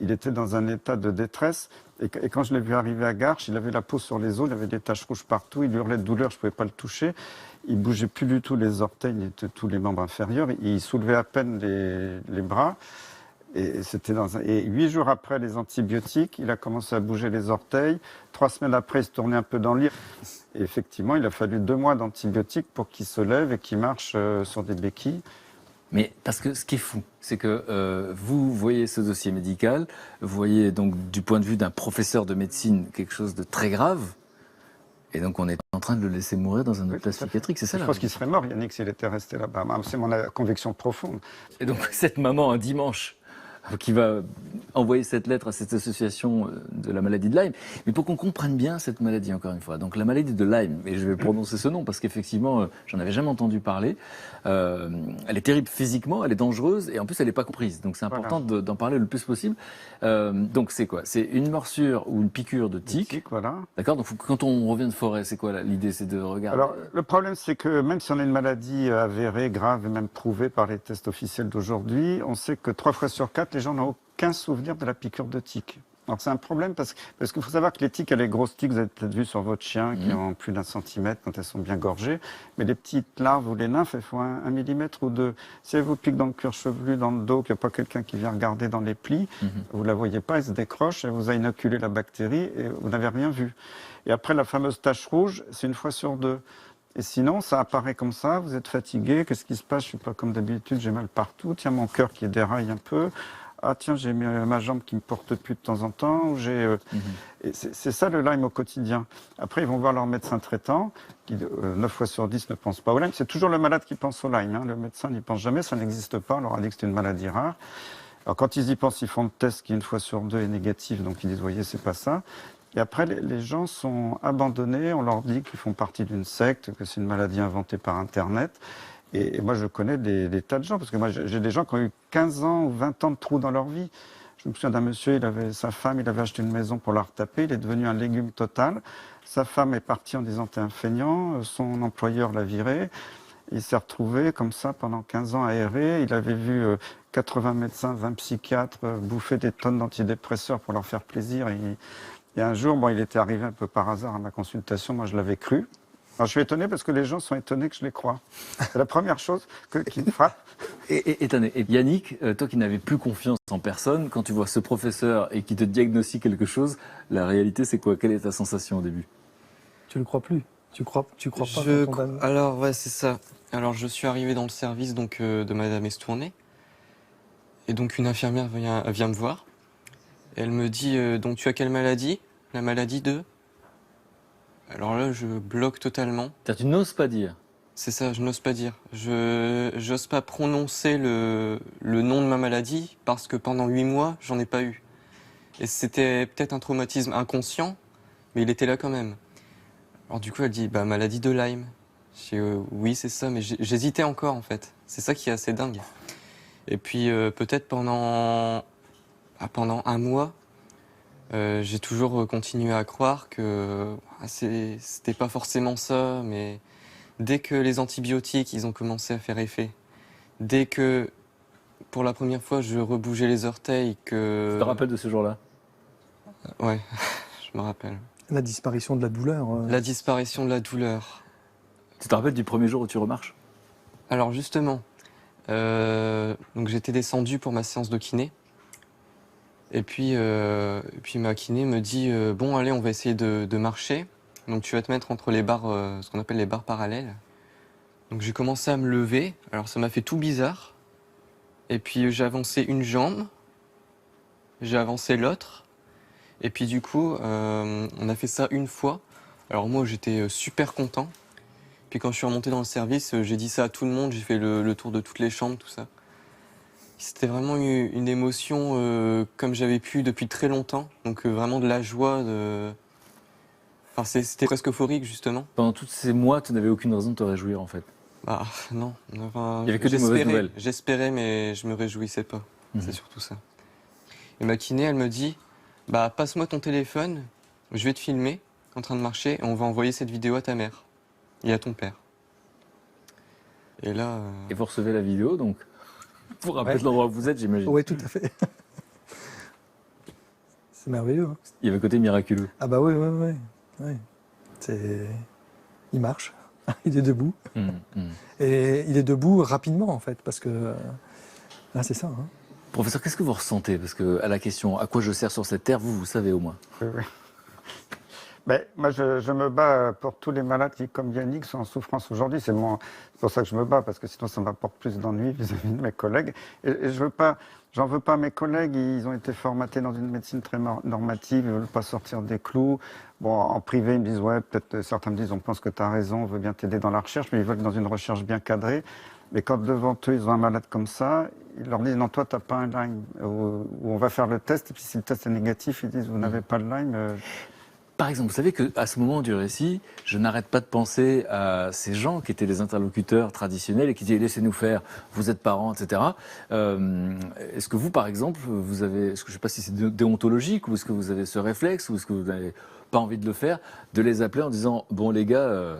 Il était dans un état de détresse. Et quand je l'ai vu arriver à Garches, il avait la peau sur les os, il avait des taches rouges partout, il hurlait de douleur, je ne pouvais pas le toucher. Il ne bougeait plus du tout les orteils, ni tous les membres inférieurs. Il soulevait à peine les bras. Et 8 jours après les antibiotiques, il a commencé à bouger les orteils. 3 semaines après, il se tournait un peu dans le lit. Et effectivement, il a fallu 2 mois d'antibiotiques pour qu'il se lève et qu'il marche sur des béquilles. Mais parce que ce qui est fou, c'est que vous voyez ce dossier médical, vous voyez donc du point de vue d'un professeur de médecine quelque chose de très grave, et donc on est en train de le laisser mourir dans un hôpital psychiatrique, c'est ça Je là. pense qu'il serait mort, Yannick, s'il était resté là-bas. C'est mon conviction profonde. Et donc cette maman un dimanche qui va envoyer cette lettre à cette association de la maladie de Lyme. Mais pour qu'on comprenne bien cette maladie, encore une fois, donc la maladie de Lyme, et je vais prononcer ce nom parce qu'effectivement, j'en avais jamais entendu parler, elle est terrible physiquement, elle est dangereuse, et en plus elle n'est pas comprise. Donc c'est important d'en parler le plus possible. Donc c'est quoi? C'est une morsure ou une piqûre de tique. Voilà. D'accord. Donc quand on revient de forêt, c'est quoi l'idée? C'est de regarder. Alors, le problème, c'est que même si on a une maladie avérée, grave et même prouvée par les tests officiels d'aujourd'hui, on sait que 3 fois sur 4, les gens n'ont aucun souvenir de la piqûre de tique. Alors c'est un problème parce qu'il faut savoir que les tiques, les grosses tiques, vous avez peut-être vu sur votre chien, qui ont plus d'1 centimètre quand elles sont bien gorgées, mais les petites larves ou les nymphes, elles font 1 millimètre ou 2. Si elles vous piquent dans le cuir chevelu, dans le dos, qu'il n'y a pas quelqu'un qui vient regarder dans les plis, vous ne la voyez pas, elle se décroche, elle vous a inoculé la bactérie et vous n'avez rien vu. Et après, la fameuse tache rouge, c'est 1 fois sur 2. Et sinon, ça apparaît comme ça, vous êtes fatigué, qu'est-ce qui se passe? Je ne suis pas comme d'habitude, j'ai mal partout, tiens, mon cœur qui déraille un peu. Ah tiens, j'ai ma jambe qui me porte plus de temps en temps. Ou c'est ça le Lyme au quotidien. Après, ils vont voir leur médecin traitant, qui 9 fois sur 10 ne pense pas au Lyme. C'est toujours le malade qui pense au Lyme. Hein. Le médecin n'y pense jamais, ça n'existe pas. On leur a dit que c'était une maladie rare. Alors quand ils y pensent, ils font le test qui 1 fois sur 2 est négatif. Donc ils disent, voyez, c'est pas ça. Et après, les gens sont abandonnés. On leur dit qu'ils font partie d'une secte, que c'est une maladie inventée par Internet. Et moi, je connais des tas de gens, parce que moi, j'ai des gens qui ont eu 15 ans ou 20 ans de trous dans leur vie. Je me souviens d'un monsieur, sa femme, il avait acheté une maison pour la retaper, il est devenu un légume total. Sa femme est partie en disant « t'es un feignant », son employeur l'a viré. Il s'est retrouvé comme ça pendant 15 ans aéré. Il avait vu 80 médecins, 20 psychiatres bouffer des tonnes d'antidépresseurs pour leur faire plaisir. Et un jour, il était arrivé un peu par hasard à ma consultation, moi je l'avais cru. Alors, je suis étonné parce que les gens sont étonnés que je les croie. C'est la première chose qui me frappe. Étonné. Et Yannick, toi qui n'avais plus confiance en personne, quand tu vois ce professeur et qui te diagnostique quelque chose, la réalité c'est quoi? Quelle est ta sensation au début? Tu le crois plus? Tu crois pas? Alors ouais, c'est ça. Alors je suis arrivé dans le service donc de Madame Estourné, et donc une infirmière vient me voir. Et elle me dit donc tu as quelle maladie? La maladie de... Alors là, je bloque totalement. Tu n'oses pas dire? C'est ça, je n'ose pas dire. Je n'ose pas prononcer le nom de ma maladie parce que pendant 8 mois, j'en ai pas eu. Et c'était peut-être un traumatisme inconscient, mais il était là quand même. Alors du coup, elle dit, maladie de Lyme. Je dis, oui, c'est ça, mais j'hésitais encore en fait. C'est ça qui est assez dingue. Et puis peut-être pendant 1 mois, j'ai toujours continué à croire que c'était pas forcément ça, mais dès que les antibiotiques ils ont commencé à faire effet, dès que pour la première fois je rebougeais les orteils, que... Tu te rappelles de ce jour-là? Ouais, je me rappelle. La disparition de la douleur. La disparition de la douleur. Tu te rappelles du premier jour où tu remarches? Alors justement, donc j'étais descendu pour ma séance de kiné. Et puis ma kiné me dit bon allez, on va essayer de marcher. Donc tu vas te mettre entre les barres, ce qu'on appelle les barres parallèles. Donc j'ai commencé à me lever. Alors ça m'a fait tout bizarre. Et puis j'ai avancé une jambe, j'ai avancé l'autre. Et puis du coup on a fait ça 1 fois. Alors moi j'étais super content. Puis quand je suis remonté dans le service, j'ai dit ça à tout le monde. J'ai fait le tour de toutes les chambres, tout ça. C'était vraiment une émotion comme j'avais pu depuis très longtemps. Donc vraiment de la joie. Enfin, c'était presque euphorique, justement. Pendant tous ces mois, tu n'avais aucune raison de te réjouir, en fait? Non. Enfin, il n'y avait que des mauvaises nouvelles. J'espérais, mais je me réjouissais pas. C'est surtout ça. Et ma kiné, elle me dit, passe-moi ton téléphone, je vais te filmer en train de marcher et on va envoyer cette vidéo à ta mère et à ton père. Et là... Et vous recevez la vidéo, donc pour rappeler l'endroit où vous êtes, j'imagine. Oui, tout à fait. C'est merveilleux. Hein. Il y avait un côté miraculeux. Ah bah oui. Il marche, il est debout. Et il est debout rapidement, en fait, parce que là, c'est ça. Hein. Professeur, qu'est-ce que vous ressentez? Parce que à la question « à quoi je sers sur cette terre », vous savez au moins. Oui. Ben, moi, je me bats pour tous les malades qui, comme Yannick, sont en souffrance aujourd'hui. C'est pour ça que je me bats, parce que sinon, ça m'apporte plus d'ennuis vis-à-vis de mes collègues. Et j'en veux pas à mes collègues. Ils ont été formatés dans une médecine très normative. Ils ne veulent pas sortir des clous. Bon, en privé, ils me disent, ouais, peut-être, certains me disent, on pense que tu as raison, on veut bien t'aider dans la recherche, mais ils veulent dans une recherche bien cadrée. Mais quand devant eux, ils ont un malade comme ça, ils leur disent, non, toi, tu n'as pas un Lyme. Ou on va faire le test, et puis si le test est négatif, ils disent, vous n'avez pas le Lyme. Par exemple, vous savez qu'à ce moment du récit, je n'arrête pas de penser à ces gens qui étaient les interlocuteurs traditionnels et qui disaient laissez-nous faire, vous êtes parents, etc. Est-ce que vous, par exemple, vous avez, est-ce que, je ne sais pas si c'est déontologique ou est-ce que vous avez ce réflexe ou est-ce que vous n'avez pas envie de le faire, de les appeler en disant bon les gars,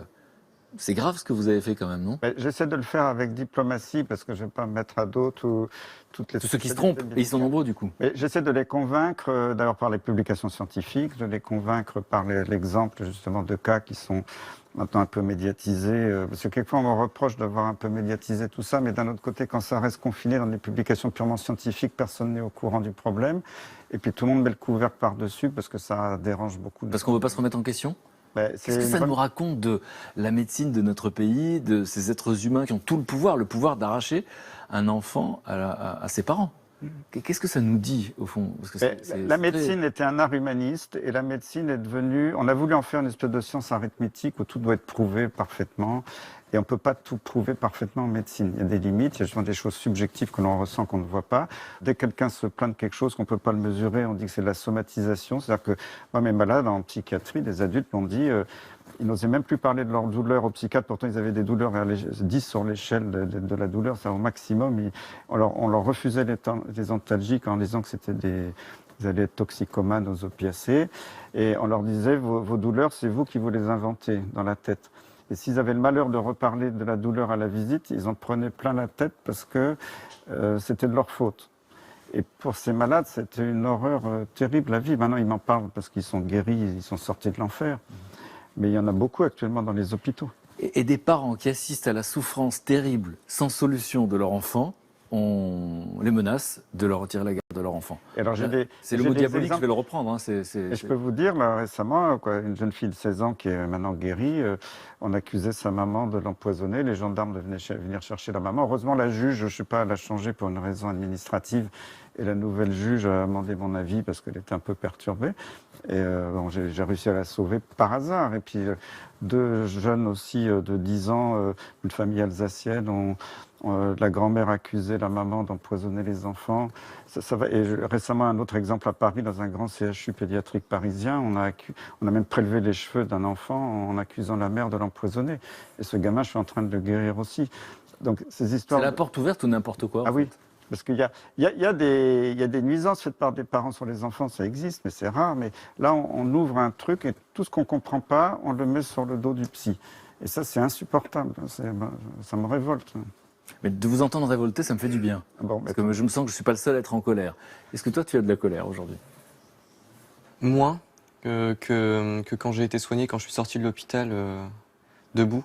c'est grave ce que vous avez fait quand même, non? J'essaie de le faire avec diplomatie parce que je ne vais pas me mettre à dos toutes les... Tous ceux qui se trompent, et ils sont nombreux du coup. J'essaie de les convaincre, d'abord par les publications scientifiques, de les convaincre par l'exemple justement de cas qui sont maintenant un peu médiatisés. Parce que quelquefois on me reproche d'avoir un peu médiatisé tout ça, mais d'un autre côté, quand ça reste confiné dans des publications purement scientifiques, personne n'est au courant du problème. Et puis tout le monde met le couvercle par-dessus parce que ça dérange beaucoup. Parce qu'on ne veut pas se remettre en question? Qu'est-ce que ça nous raconte de la médecine de notre pays, de ces êtres humains qui ont tout le pouvoir d'arracher un enfant à ses parents? Qu'est-ce que ça nous dit, au fond? Parce que la médecine était un art humaniste et la médecine est devenue... On a voulu en faire une espèce de science arithmétique où tout doit être prouvé parfaitement. Et on ne peut pas tout prouver parfaitement en médecine. Il y a des limites, il y a justement des choses subjectives que l'on ressent, qu'on ne voit pas. Dès que quelqu'un se plaint de quelque chose qu'on ne peut pas le mesurer, on dit que c'est de la somatisation. C'est-à-dire que moi, mes malades en psychiatrie, des adultes m'ont dit... ils n'osaient même plus parler de leur douleur au psychiatre, pourtant ils avaient des douleurs vers 10 sur l'échelle de la douleur, c'est au maximum. On leur refusait les antalgiques en disant que ils allaient être toxicomanes aux opiacés. Et on leur disait, vos douleurs, c'est vous qui vous les inventez dans la tête. Et s'ils avaient le malheur de reparler de la douleur à la visite, ils en prenaient plein la tête parce que c'était de leur faute. Et pour ces malades, c'était une horreur terrible, la vie. Maintenant, ils m'en parlent parce qu'ils sont guéris, ils sont sortis de l'enfer. Mais il y en a beaucoup actuellement dans les hôpitaux. Et des parents qui assistent à la souffrance terrible, sans solution de leur enfant, on les menace de leur retirer la garde de leur enfant. C'est le mot diabolique, je vais le reprendre. Hein, je peux vous dire, là, récemment, une jeune fille de 16 ans qui est maintenant guérie, on accusait sa maman de l'empoisonner. Les gendarmes devaient venir chercher la maman. Heureusement, la juge, je ne sais pas, elle a changé pour une raison administrative. Et la nouvelle juge a demandé mon avis parce qu'elle était un peu perturbée. Et j'ai réussi à la sauver par hasard. Et puis, deux jeunes aussi de 10 ans, une famille alsacienne, la grand-mère accusait la maman d'empoisonner les enfants. Récemment, un autre exemple à Paris, dans un grand CHU pédiatrique parisien, on a même prélevé les cheveux d'un enfant en accusant la mère de l'empoisonner. Et ce gamin, je suis en train de le guérir aussi. Donc, ces histoires... C'est la porte ouverte ou n'importe quoi? Ah oui. Parce qu'il y a des nuisances faites par des parents sur les enfants, ça existe, mais c'est rare. Mais là, on ouvre un truc et tout ce qu'on ne comprend pas, on le met sur le dos du psy. Et ça, c'est insupportable. Ça me révolte. Mais de vous entendre révolter, ça me fait du bien. Parce que je me sens que je ne suis pas le seul à être en colère. Est-ce que toi, tu as de la colère aujourd'hui? Moins que quand j'ai été soigné, quand je suis sorti de l'hôpital debout.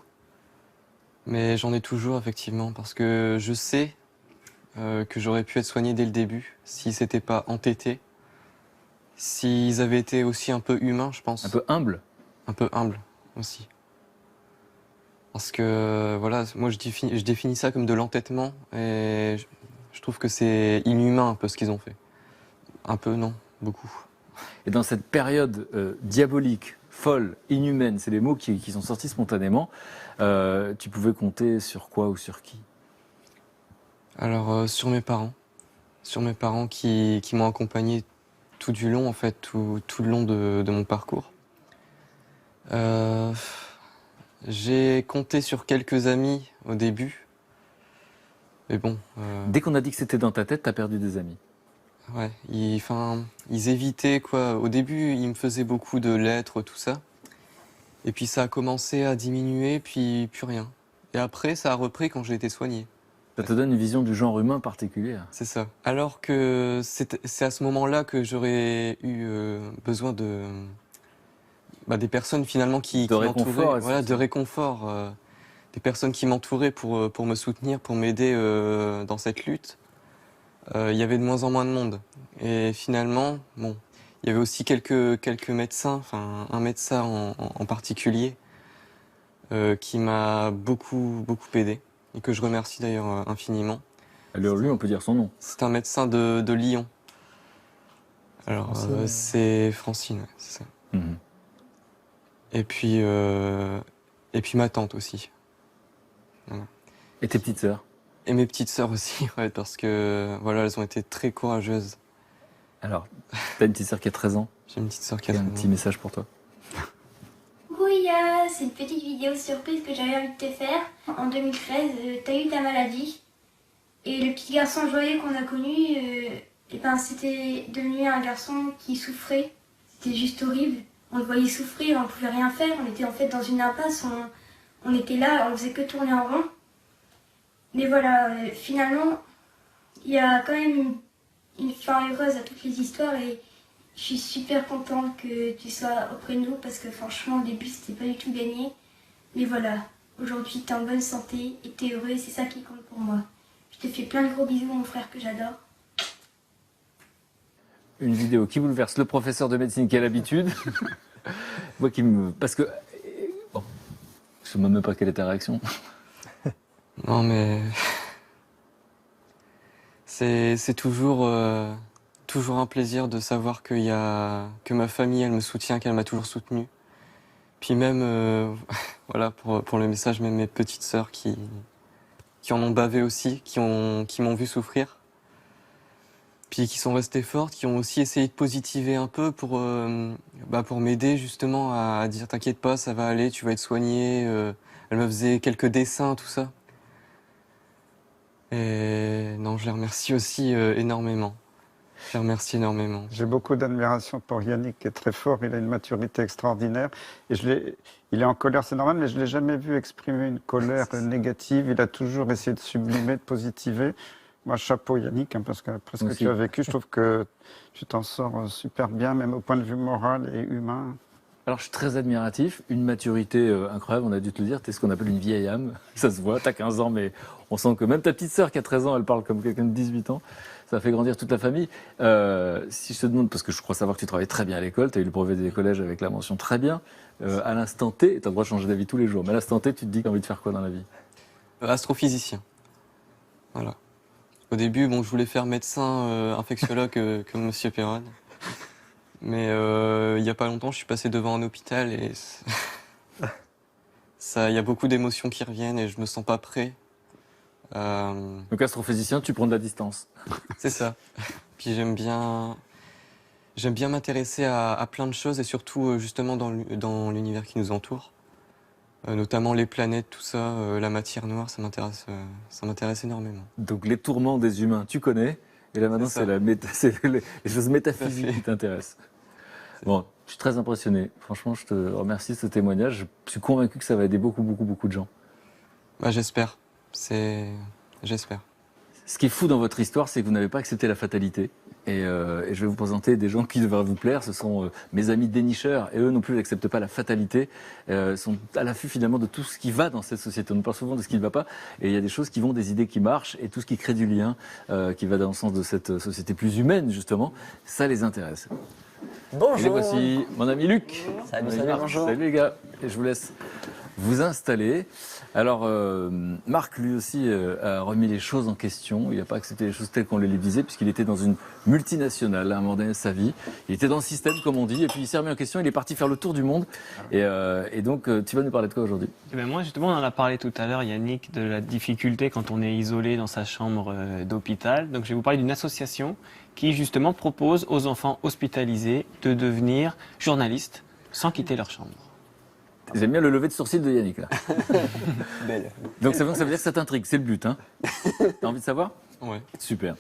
Mais j'en ai toujours, effectivement, parce que je sais... que j'aurais pu être soigné dès le début, s'ils s'étaient pas entêtés, s'ils avaient été aussi un peu humains, je pense. Un peu humble? Un peu humble aussi. Parce que, voilà, moi je définis ça comme de l'entêtement, et je trouve que c'est inhumain un peu ce qu'ils ont fait. Un peu, non, beaucoup. Et dans cette période diabolique, folle, inhumaine, c'est les mots qui sont sortis spontanément, tu pouvais compter sur quoi ou sur qui? Alors, sur mes parents qui m'ont accompagné tout du long, en fait, tout le long de mon parcours. J'ai compté sur quelques amis au début, mais bon... Dès qu'on a dit que c'était dans ta tête, t'as perdu des amis? Ouais, ils évitaient, quoi. Au début, ils me faisaient beaucoup de lettres, tout ça. Et puis ça a commencé à diminuer, puis plus rien. Et après, ça a repris quand j'ai été soigné. Ça te donne une vision du genre humain particulière. C'est ça. Alors que c'est à ce moment-là que j'aurais eu besoin des personnes finalement qui m'entouraient. Voilà, de réconfort. Des personnes qui m'entouraient pour me soutenir, pour m'aider dans cette lutte. Il y avait de moins en moins de monde. Et finalement, bon, Il y avait aussi quelques médecins, enfin un médecin en particulier, qui m'a beaucoup aidé et que je remercie d'ailleurs infiniment. Alors lui, on peut dire son nom. C'est un médecin de Lyon. Alors c'est Francine, ouais, c'est ça. Mhm. Et puis ma tante aussi. Voilà. Et tes petites sœurs? Et mes petites sœurs aussi, ouais, parce que voilà, elles ont été très courageuses. Alors, t'as une petite sœur qui a 13 ans. J'ai une petite sœur qui Qui a a un 13 petit ans. message pour toi. Rouya, c'est une petite vidéo surprise que j'avais envie de te faire. En 2013, t'as eu ta maladie. Et le petit garçon joyeux qu'on a connu, c'était devenu un garçon qui souffrait. C'était juste horrible. On le voyait souffrir, on ne pouvait rien faire. On était en fait dans une impasse. On était là, on faisait que tourner en rond. Mais voilà, finalement, il y a quand même une fin heureuse à toutes les histoires et je suis super contente que tu sois auprès de nous parce que franchement au début c'était pas du tout gagné. Mais voilà, aujourd'hui t'es en bonne santé et t'es heureux et c'est ça qui compte pour moi. Je te fais plein de gros bisous mon frère que j'adore. Une vidéo qui bouleverse le professeur de médecine qui a l'habitude. Moi qui me... Parce que... Bon, je ne sais même pas quelle est ta réaction. Non mais c'est toujours un plaisir de savoir que ma famille elle me soutient, qu'elle m'a toujours soutenu. Puis même voilà pour le message, même mes petites sœurs qui en ont bavé aussi, qui m'ont vu souffrir. Puis qui sont restées fortes, qui ont aussi essayé de positiver un peu pour m'aider justement à dire t'inquiète pas, ça va aller, tu vas être soigné. Elle me faisait quelques dessins, tout ça. Et non, je les remercie aussi énormément. Je les remercie énormément. J'ai beaucoup d'admiration pour Yannick, qui est très fort. Il a une maturité extraordinaire. Et il est en colère, c'est normal, mais je ne l'ai jamais vu exprimer une colère négative. Il a toujours essayé de sublimer, de positiver. Moi, chapeau Yannick, hein, parce qu'après ce que tu as vécu, je trouve que tu t'en sors super bien, même au point de vue moral et humain. Alors, je suis très admiratif, une maturité incroyable, on a dû te le dire, tu es ce qu'on appelle une vieille âme, ça se voit, tu as 15 ans, mais on sent que même ta petite sœur qui a 13 ans, elle parle comme quelqu'un de 18 ans, ça fait grandir toute la famille. Si je te demande, parce que je crois savoir que tu travailles très bien à l'école, tu as eu le brevet des collèges avec la mention très bien, à l'instant T, tu as le droit de changer d'avis tous les jours, mais à l'instant T, tu te dis que tu as envie de faire quoi dans la vie? Astrophysicien. Voilà. Au début, je voulais faire médecin infectiologue comme Monsieur Perron. Mais il n'y a pas longtemps, je suis passé devant un hôpital et il y a beaucoup d'émotions qui reviennent et je me sens pas prêt. Donc astrophysicien, tu prends de la distance. C'est ça. Puis j'aime bien m'intéresser à plein de choses et surtout justement dans l'univers qui nous entoure. Notamment les planètes, tout ça, la matière noire, ça m'intéresse énormément. Donc les tourments des humains, tu connais, et là maintenant c'est les choses métaphysiques qui t'intéressent. Bon, je suis très impressionné. Franchement, je te remercie de ce témoignage. Je suis convaincu que ça va aider beaucoup de gens. J'espère. J'espère. Ce qui est fou dans votre histoire, c'est que vous n'avez pas accepté la fatalité. Et je vais vous présenter des gens qui devraient vous plaire. Ce sont mes amis dénicheurs. Et eux non plus n'acceptent pas la fatalité. Sont à l'affût finalement de tout ce qui va dans cette société. On nous parle souvent de ce qui ne va pas. Et il y a des choses qui vont, des idées qui marchent. Et tout ce qui crée du lien, qui va dans le sens de cette société plus humaine, justement, ça les intéresse. Bonjour. Et les voici mon ami Luc. Salut, Mon ami salut, Marc. bonjour. Salut les gars. Et je vous laisse vous installer. Alors, Marc, lui aussi, a remis les choses en question. Il n'a pas accepté les choses telles qu'on les lui disait, puisqu'il était dans une multinationale à un moment donné de sa vie. Il était dans le système, comme on dit, et puis il s'est remis en question. Il est parti faire le tour du monde. Et donc, tu vas nous parler de quoi aujourd'hui? Moi, justement, on en a parlé tout à l'heure, Yannick, de la difficulté quand on est isolé dans sa chambre d'hôpital. Donc, je vais vous parler d'une association qui, justement, propose aux enfants hospitalisés de devenir journalistes sans quitter leur chambre. J'aime bien le lever de sourcil de Yannick, là. Belle. Donc, ça veut dire que ça t'intrigue, c'est le but, hein? T'as envie de savoir? Ouais. Super.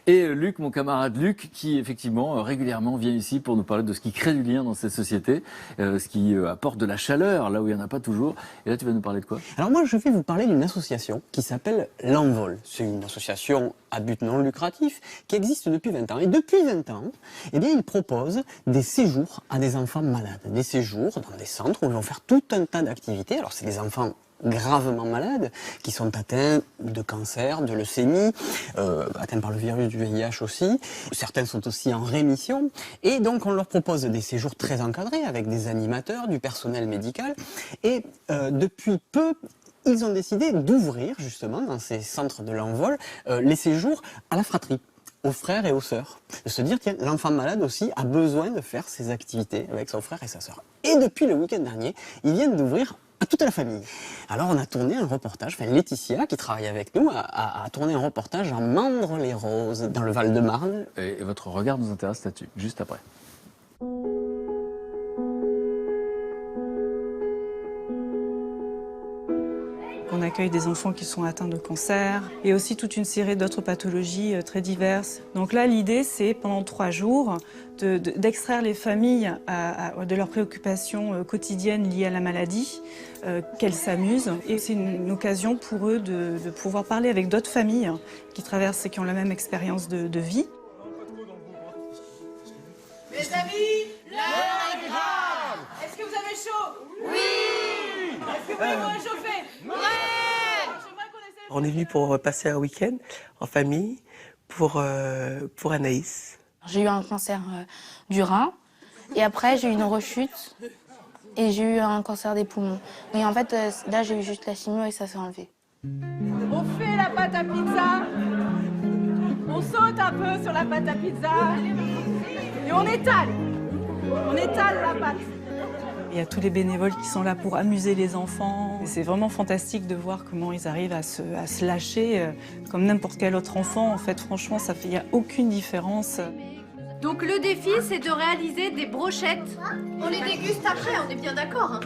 Et Luc, mon camarade Luc, qui effectivement régulièrement vient ici pour nous parler de ce qui crée du lien dans cette société, ce qui apporte de la chaleur là où il n'y en a pas toujours. Et là, tu vas nous parler de quoi? Alors moi, je vais vous parler d'une association qui s'appelle l'Envol. C'est une association à but non lucratif qui existe depuis 20 ans. Et depuis 20 ans, eh bien, ils proposent des séjours à des enfants malades. Des séjours dans des centres où ils vont faire tout un tas d'activités. Alors, c'est des enfants gravement malades, qui sont atteints de cancer, de leucémie, atteints par le virus du VIH aussi. Certains sont aussi en rémission. Et donc on leur propose des séjours très encadrés avec des animateurs, du personnel médical. Et depuis peu, ils ont décidé d'ouvrir justement dans ces centres de l'envol les séjours à la fratrie, aux frères et aux sœurs. De se dire, tiens, l'enfant malade aussi a besoin de faire ses activités avec son frère et sa sœur. Et depuis le week-end dernier, ils viennent d'ouvrir à toute la famille. Alors on a tourné un reportage, enfin Laetitia, qui travaille avec nous, a tourné un reportage à Mandres-les-Roses, dans le Val-de-Marne. Et votre regard nous intéresse là-dessus, juste après. On accueille des enfants qui sont atteints de cancer et aussi toute une série d'autres pathologies très diverses. Donc là, l'idée, c'est pendant 3 jours d'extraire les familles de leurs préoccupations quotidiennes liées à la maladie, qu'elles s'amusent. Et c'est une occasion pour eux de pouvoir parler avec d'autres familles qui traversent et qui ont la même expérience de vie. Mes amis, l'heure est grave. Est-ce que vous avez chaud? Oui. Est-ce que vous voulez vous réchauffer? Oui. On est venu pour passer un week-end en famille pour Anaïs. J'ai eu un cancer du rein et après j'ai eu une rechute et j'ai eu un cancer des poumons. Et en fait là j'ai eu juste la chimio et ça s'est enlevé. On fait la pâte à pizza. On saute un peu sur la pâte à pizza et on étale. On étale la pâte. Il y a tous les bénévoles qui sont là pour amuser les enfants. C'est vraiment fantastique de voir comment ils arrivent à se lâcher comme n'importe quel autre enfant. En fait, franchement, il n'y a aucune différence. Donc le défi, c'est de réaliser des brochettes. On les déguste après, on est bien d'accord. Hein.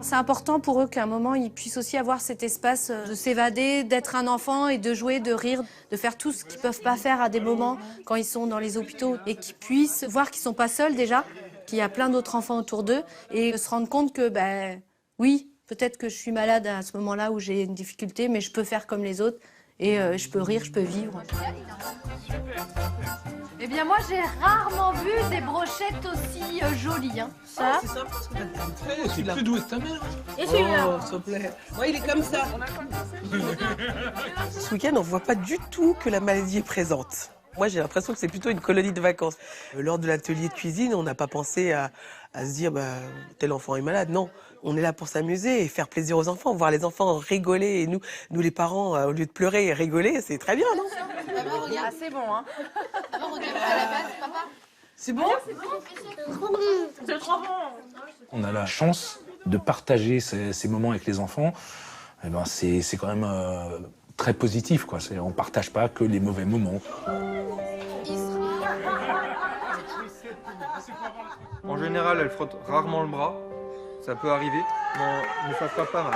C'est important pour eux qu'à un moment, ils puissent aussi avoir cet espace de s'évader, d'être un enfant et de jouer, de rire, de faire tout ce qu'ils ne peuvent pas faire à des moments quand ils sont dans les hôpitaux. Et qu'ils puissent voir qu'ils ne sont pas seuls déjà, qu'il y a plein d'autres enfants autour d'eux et se rendre compte que, oui, peut-être que je suis malade à ce moment-là où j'ai une difficulté, mais je peux faire comme les autres et je peux rire, je peux vivre. Eh bien moi j'ai rarement vu des brochettes aussi jolies. Hein. Ça. C'est ça parce que c'est plus doué que ta mère. Et celui-là. Oh, s'il te plaît. Moi, il est comme ça. Ce week-end, on ne voit pas du tout que la maladie est présente. Moi, j'ai l'impression que c'est plutôt une colonie de vacances. Lors de l'atelier de cuisine, on n'a pas pensé à se dire tel enfant est malade. Non, on est là pour s'amuser et faire plaisir aux enfants, voir les enfants rigoler. Et nous les parents, au lieu de pleurer et rigoler, c'est très bien, non? Ah, c'est bon, hein. Regarde à la base, papa. C'est bon? C'est trop bon. On a la chance de partager ces moments avec les enfants. Eh ben, c'est quand même très positif, quoi. On ne partage pas que les mauvais moments. En général, elle frotte rarement le bras. Ça peut arriver, mais ça frappe pas mal.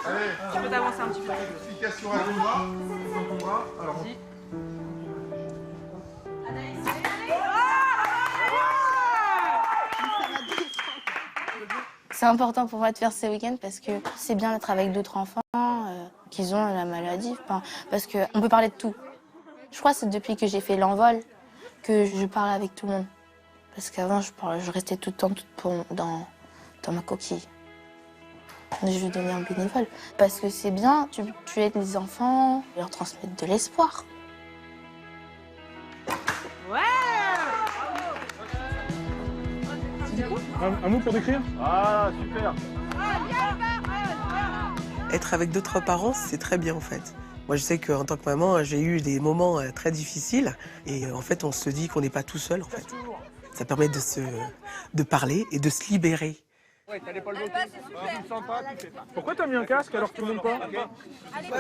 Allez, tu peux t'avancer un petit peu. Explication à ton bras. Dans ton bras. Alors, C'est important pour moi de faire ces week-ends parce que c'est bien d'être avec d'autres enfants qui ont la maladie. Parce qu'on peut parler de tout. Je crois que c'est depuis que j'ai fait l'envol que je parle avec tout le monde. Parce qu'avant, je restais tout le temps dans ma coquille. Je vais devenir bénévole. Parce que c'est bien, tu aides les enfants, leur transmettre de l'espoir. Ouais. un mot pour décrire? Ah, super. Être avec d'autres parents, c'est très bien en fait. Moi, je sais qu'en tant que maman, j'ai eu des moments très difficiles. Et en fait, on se dit qu'on n'est pas tout seul en fait. Ça permet de parler et de se libérer. Ouais, t'as l'épaule bloquée. Pourquoi t'as mis un casque alors que tu montes pas?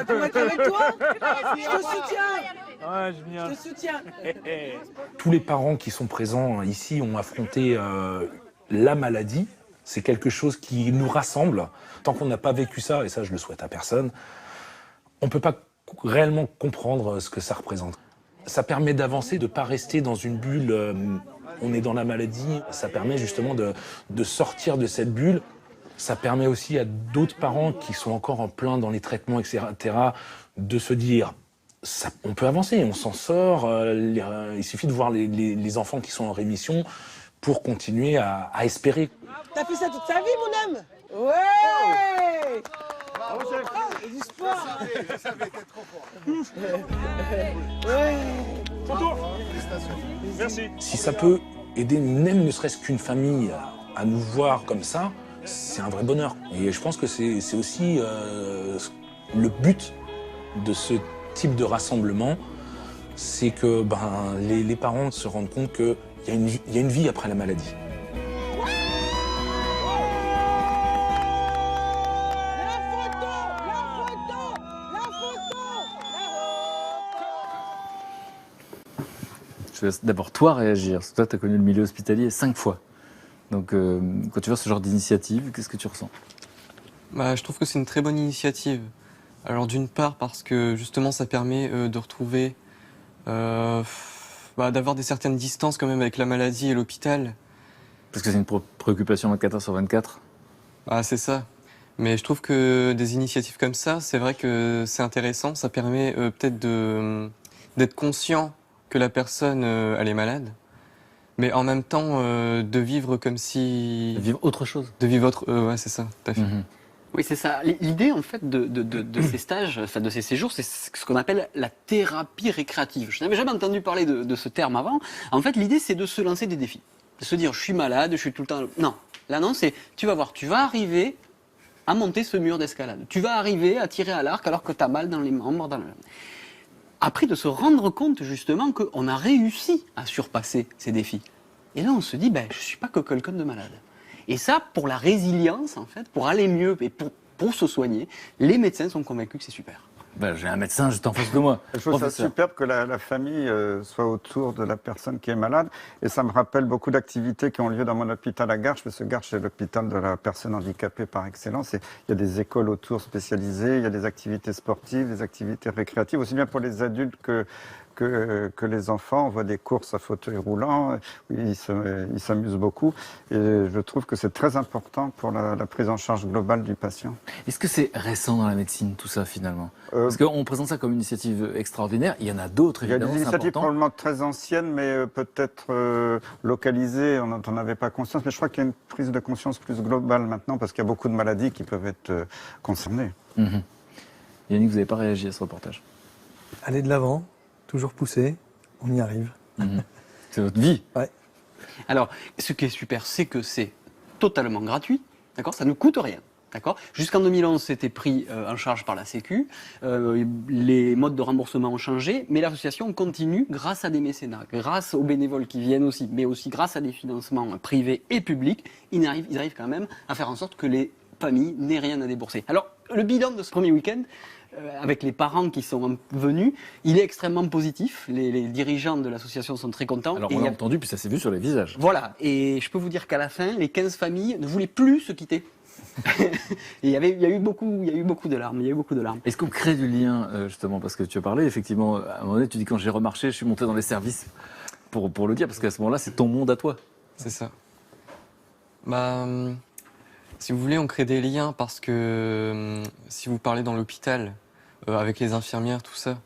Pour être avec toi, je te soutiens. Ouais, je te soutiens. Tous les parents qui sont présents ici ont affronté la maladie. C'est quelque chose qui nous rassemble. Tant qu'on n'a pas vécu ça, et ça je le souhaite à personne, on ne peut pas réellement comprendre ce que ça représente. Ça permet d'avancer, de ne pas rester dans une bulle. On est dans la maladie, ça permet justement de sortir de cette bulle. Ça permet aussi à d'autres parents qui sont encore en plein dans les traitements, etc., de se dire, on peut avancer, on s'en sort. Il suffit de voir les enfants qui sont en rémission pour continuer à espérer. T'as fait ça toute ta vie, mon homme? Ouais. Je savais, t'es trop fort. Merci. Si ça peut aider même ne serait-ce qu'une famille à nous voir comme ça, c'est un vrai bonheur. Et je pense que c'est aussi le but de ce type de rassemblement, c'est que les parents se rendent compte qu'il y a une vie après la maladie. Je laisse d'abord toi réagir. Parce que toi, tu as connu le milieu hospitalier 5 fois. Donc, quand tu vois ce genre d'initiative, qu'est-ce que tu ressens? Je trouve que c'est une très bonne initiative. Alors, d'une part, parce que justement, ça permet de retrouver, d'avoir des certaines distances quand même avec la maladie et l'hôpital. Parce que c'est une préoccupation 24 heures sur 24? C'est ça. Mais je trouve que des initiatives comme ça, c'est vrai que c'est intéressant. Ça permet peut-être d'être conscient que la personne elle est malade, mais en même temps de vivre comme si... De vivre autre chose. De vivre autre... ouais, c'est ça, tout à fait. Oui, c'est ça. L'idée, en fait, de ces stages, enfin, de ces séjours, c'est ce qu'on appelle la thérapie récréative. Je n'avais jamais entendu parler de ce terme avant. En fait, l'idée, c'est de se lancer des défis. De se dire, je suis malade, je suis tout le temps... Non. Là, non, c'est, tu vas voir, tu vas arriver à monter ce mur d'escalade. Tu vas arriver à tirer à l'arc alors que tu as mal dans les membres, Après, de se rendre compte justement qu'on a réussi à surpasser ces défis. Et là, on se dit, je ne suis pas que quelqu'un de malade. Et ça, pour la résilience, en fait, pour aller mieux et pour se soigner, les médecins sont convaincus que c'est super. J'ai un médecin juste en face de moi. Je trouve ça superbe que la famille soit autour de la personne qui est malade. Et ça me rappelle beaucoup d'activités qui ont lieu dans mon hôpital à Garches, parce que Garches, c'est l'hôpital de la personne handicapée par excellence. Et il y a des écoles autour spécialisées, il y a des activités sportives, des activités récréatives, aussi bien pour les adultes que les enfants. On voit des courses à fauteuil roulant, ils s'amusent beaucoup. Et je trouve que c'est très important pour la prise en charge globale du patient. Est-ce que c'est récent dans la médecine, tout ça, finalement? Parce qu'on présente ça comme une initiative extraordinaire. Il y en a d'autres, évidemment. Il y a des initiatives probablement très anciennes, mais peut-être localisées. On n'en avait pas conscience. Mais je crois qu'il y a une prise de conscience plus globale maintenant, parce qu'il y a beaucoup de maladies qui peuvent être concernées. Yannick, vous n'avez pas réagi à ce reportage? Aller de l'avant. Toujours poussé, on y arrive. C'est votre vie. Ouais. Alors, ce qui est super, c'est que c'est totalement gratuit, d'accord? Ça ne coûte rien, d'accord? Jusqu'en 2011, c'était pris en charge par la Sécu. Les modes de remboursement ont changé, mais l'association continue grâce à des mécénats, grâce aux bénévoles qui viennent aussi, mais aussi grâce à des financements privés et publics. Ils arrivent quand même à faire en sorte que les familles n'aient rien à débourser. Alors, le bilan de ce premier week-end, avec les parents qui sont venus, il est extrêmement positif. Les dirigeants de l'association sont très contents. Alors on l'a entendu, puis ça s'est vu sur les visages. Voilà, et je peux vous dire qu'à la fin, les 15 familles ne voulaient plus se quitter. Et il y a eu beaucoup de larmes. Est-ce qu'on crée du lien, justement, parce que tu as parlé, effectivement, à un moment donné, tu dis quand j'ai remarché, je suis monté dans les services pour le dire, parce qu'à ce moment-là, c'est ton monde à toi. C'est ça. Si vous voulez, on crée des liens parce que si vous parlez dans l'hôpital, avec les infirmières, tout ça,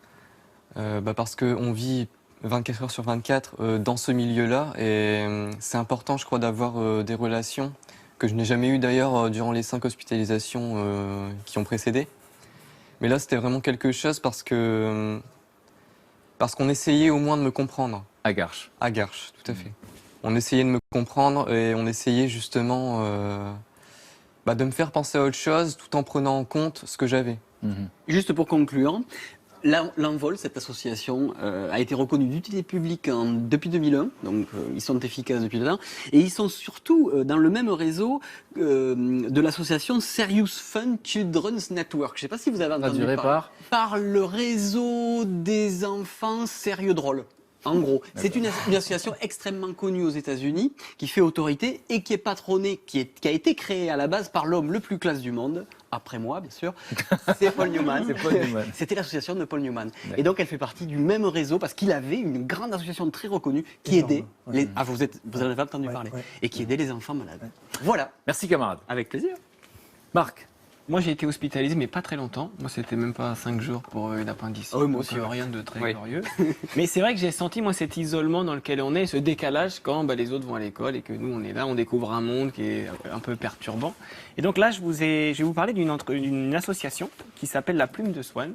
parce qu'on vit 24 heures sur 24 dans ce milieu-là et c'est important, je crois, d'avoir des relations que je n'ai jamais eues d'ailleurs durant les 5 hospitalisations qui ont précédé. Mais là, c'était vraiment quelque chose parce qu'on essayait au moins de me comprendre. À Garches. À Garches, tout à fait. On essayait de me comprendre et on essayait justement de me faire penser à autre chose tout en prenant en compte ce que j'avais. Juste pour conclure, l'Envol, cette association, a été reconnue d'utilité publique depuis 2001, donc ils sont efficaces depuis 2001, et ils sont surtout dans le même réseau de l'association Serious Fun Children's Network. Je ne sais pas si vous avez entendu parler. Par le réseau des enfants sérieux drôles. En gros, c'est une association extrêmement connue aux États-Unis, qui fait autorité et qui est patronnée, qui a été créée à la base par l'homme le plus classe du monde, après moi bien sûr, c'est Paul Newman. C'était l'association de Paul Newman. Et donc elle fait partie du même réseau parce qu'il avait une grande association très reconnue qui aidait les... Ah, vous en avez entendu parler. Et qui aidait les enfants malades. Voilà. Merci camarade. Avec plaisir. Marc, Moi, j'ai été hospitalisé, mais pas très longtemps. Moi, c'était même pas 5 jours pour une appendicite. Ah oui, moi donc, aussi, ouais. rien de très Oui. glorieux. Mais c'est vrai que j'ai senti, moi, cet isolement dans lequel on est, ce décalage quand les autres vont à l'école et que nous, on est là, on découvre un monde qui est un peu perturbant. Et donc là, je vais vous parler d'une association qui s'appelle La Plume de Swann.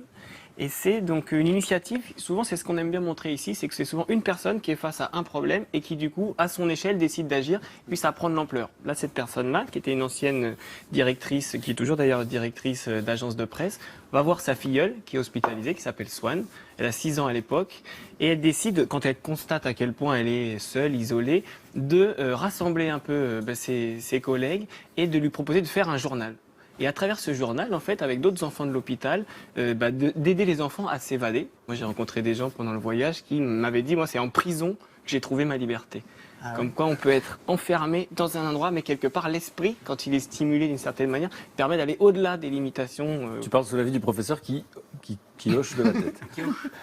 Et c'est donc une initiative, souvent c'est ce qu'on aime bien montrer ici, c'est que c'est souvent une personne qui est face à un problème et qui du coup, à son échelle, décide d'agir, puis ça prend de l'ampleur. Là, cette personne-là, qui était une ancienne directrice, qui est toujours d'ailleurs directrice d'agence de presse, va voir sa filleule qui est hospitalisée, qui s'appelle Swann. Elle a 6 ans à l'époque, et elle décide, quand elle constate à quel point elle est seule, isolée, de rassembler un peu ses collègues et de lui proposer de faire un journal. Et à travers ce journal, en fait, avec d'autres enfants de l'hôpital, d'aider les enfants à s'évader. Moi, j'ai rencontré des gens pendant le voyage qui m'avaient dit, moi, c'est en prison que j'ai trouvé ma liberté. Comme quoi, on peut être enfermé dans un endroit, mais quelque part, l'esprit, quand il est stimulé d'une certaine manière, permet d'aller au-delà des limitations. Tu parles sous l'avis du professeur qui hoche de la tête.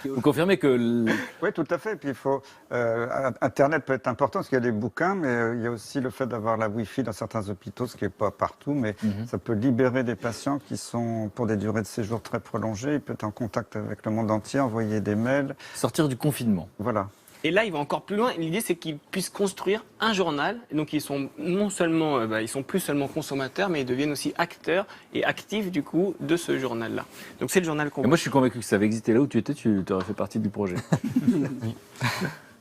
Vous confirmez que... Oui, tout à fait. Puis il faut, Internet peut être important parce qu'il y a des bouquins, mais il y a aussi le fait d'avoir la Wi-Fi dans certains hôpitaux, ce qui n'est pas partout, mais ça peut libérer des patients qui sont pour des durées de séjour très prolongées. Ils peuvent être en contact avec le monde entier, envoyer des mails. Sortir du confinement. Voilà. Et là, il va encore plus loin. L'idée, c'est qu'ils puissent construire un journal. Et donc, ils sont non seulement, ils sont plus seulement consommateurs, mais ils deviennent aussi acteurs et actifs du coup de ce journal-là. Donc, c'est le journal qu'on. Moi, je suis convaincu que ça avait existé là où tu étais. Tu aurais fait partie du projet.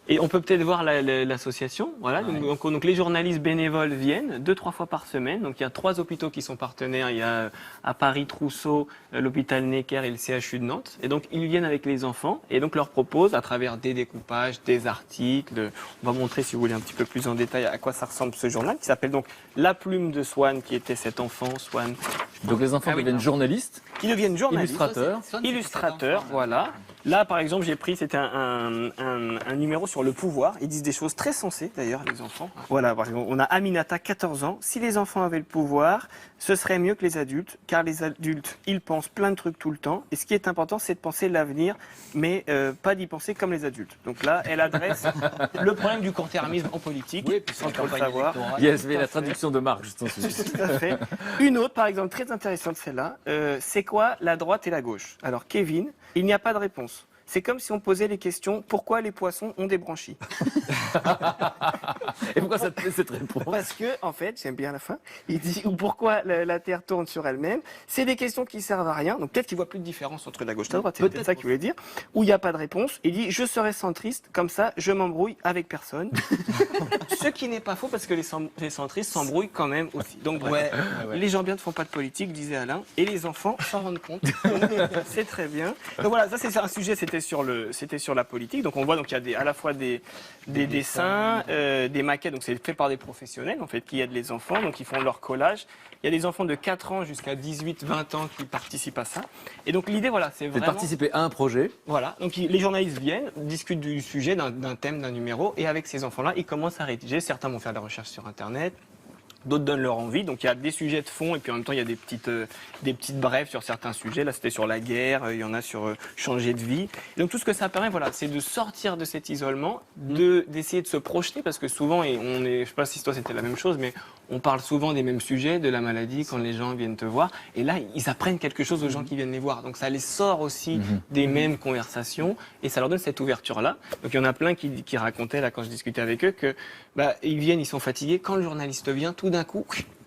Et on peut peut-être voir l'association. Voilà. Ouais. Donc, les journalistes bénévoles viennent 2-3 fois par semaine. Donc, il y a 3 hôpitaux qui sont partenaires. Il y a à Paris Trousseau, l'hôpital Necker et le CHU de Nantes. Et donc, ils viennent avec les enfants et donc leur proposent à travers des découpages, des articles. On va montrer, si vous voulez, un petit peu plus en détail à quoi ça ressemble ce journal qui s'appelle donc La Plume de Swann, qui était cet enfant, Swann. Donc, les enfants deviennent journalistes. Qui deviennent journalistes. Illustrateurs. Illustrateurs, voilà. Là, par exemple, j'ai pris, c'était un numéro sur le pouvoir. Ils disent des choses très sensées, d'ailleurs, les enfants. Voilà, par exemple, on a Aminata, 14 ans. Si les enfants avaient le pouvoir, ce serait mieux que les adultes, car les adultes, ils pensent plein de trucs tout le temps. Et ce qui est important, c'est de penser l'avenir, mais pas d'y penser comme les adultes. Donc là, elle adresse le problème du court-termisme en politique, oui, puis sans trop le savoir. Yes, mais la traduction de Marc, juste ensuite. Tout à fait. Une autre, par exemple, très intéressante, celle-là. C'est quoi la droite et la gauche? Alors, Kevin, il n'y a pas de réponse. C'est comme si on posait les questions, pourquoi les poissons ont des branchies? Et pourquoi ça te plaît cette réponse? Parce que, en fait, j'aime bien la fin, il dit, ou pourquoi la Terre tourne sur elle-même. C'est des questions qui servent à rien, donc peut-être qu'il voit plus de différence entre la gauche et la droite, c'est peut-être ça qu'il voulait dire. Où il n'y a pas de réponse, il dit, je serai centriste, comme ça, je m'embrouille avec personne. Ce qui n'est pas faux, parce que les centristes s'embrouillent quand même aussi. Donc bref, les gens bien ne font pas de politique, disait Alain, et les enfants s'en rendent compte. C'est très bien. Donc voilà, ça c'est un sujet, c'était sur la politique. Donc on voit donc il y a à la fois des dessins, des maquettes. Donc c'est fait par des professionnels en fait qui aident les enfants. Donc ils font leur collage. Il y a des enfants de 4 ans jusqu'à 18-20 ans qui participent à ça. Et donc l'idée voilà, c'est vraiment de participer à un projet. Voilà. Donc les journalistes viennent, discutent du sujet, d'un thème, d'un numéro, et avec ces enfants-là, ils commencent à rédiger. Certains vont faire des recherches sur Internet. D'autres donnent leur envie, donc il y a des sujets de fond et puis en même temps il y a des petites brèves sur certains sujets. Là c'était sur la guerre, il y en a sur changer de vie. Et donc tout ce que ça permet, voilà, c'est de sortir de cet isolement, d'essayer de se projeter parce que souvent, et je sais pas si toi c'était la même chose, mais on parle souvent des mêmes sujets, de la maladie quand les gens viennent te voir. Et là ils apprennent quelque chose aux gens qui viennent les voir. Donc ça les sort aussi des mêmes conversations et ça leur donne cette ouverture-là. Donc il y en a plein qui racontaient là quand je discutais avec eux que ils viennent, ils sont fatigués. Quand le journaliste vient, tout d'un coup,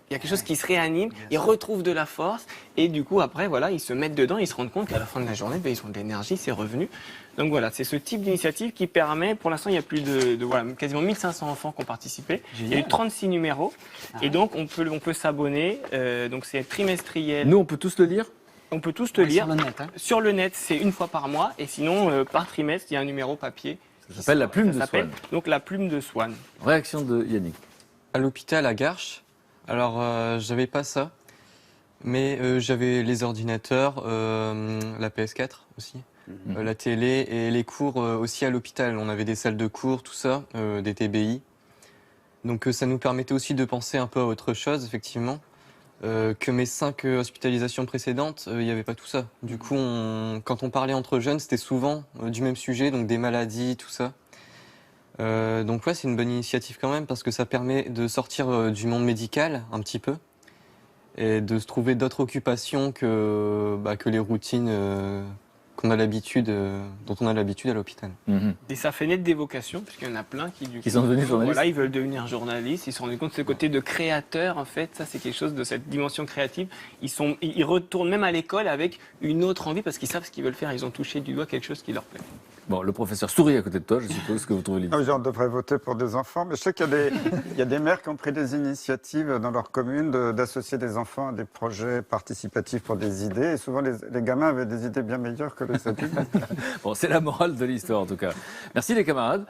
il y a quelque chose qui se réanime, ils retrouvent de la force et du coup après voilà, ils se mettent dedans, ils se rendent compte qu'à la fin de la journée, ils ont de l'énergie, c'est revenu. Donc voilà, c'est ce type d'initiative qui permet, pour l'instant il y a plus de voilà, quasiment 1500 enfants qui ont participé. Il y a eu 36 numéros et donc on peut s'abonner, donc c'est trimestriel. Nous on peut tous le lire? On peut tous le lire. Sur le net. Hein. Sur le net, c'est une fois par mois et sinon par trimestre, il y a un numéro papier. Ça s'appelle La Plume de Swann. Donc La Plume de Swann. Réaction de Yannick. À l'hôpital à Garches, alors j'avais pas ça, mais j'avais les ordinateurs, la PS4 aussi, la télé et les cours aussi à l'hôpital. On avait des salles de cours, tout ça, des TBI. Donc ça nous permettait aussi de penser un peu à autre chose, effectivement. Que mes 5 hospitalisations précédentes, il n'y avait pas tout ça. Du coup, quand on parlait entre jeunes, c'était souvent du même sujet, donc des maladies, tout ça. Donc ouais, c'est une bonne initiative quand même, parce que ça permet de sortir du monde médical un petit peu, et de se trouver d'autres occupations que les routines dont on a l'habitude à l'hôpital. Et ça fait naître des vocations, puisqu'il y en a plein qui sont devenus journalistes. Voilà, ils veulent devenir journalistes, ils se sont rendus compte de ce côté de créateur, en fait, ça c'est quelque chose de cette dimension créative. Ils retournent même à l'école avec une autre envie, parce qu'ils savent ce qu'ils veulent faire, ils ont touché du doigt quelque chose qui leur plaît. Bon, le professeur sourit à côté de toi, je suppose que vous trouvez l'idée. On devrait voter pour des enfants, mais je sais qu'il y a des maires qui ont pris des initiatives dans leur commune d'associer des enfants à des projets participatifs pour des idées. Et souvent, les gamins avaient des idées bien meilleures que les adultes. Bon, c'est la morale de l'histoire, en tout cas. Merci les camarades.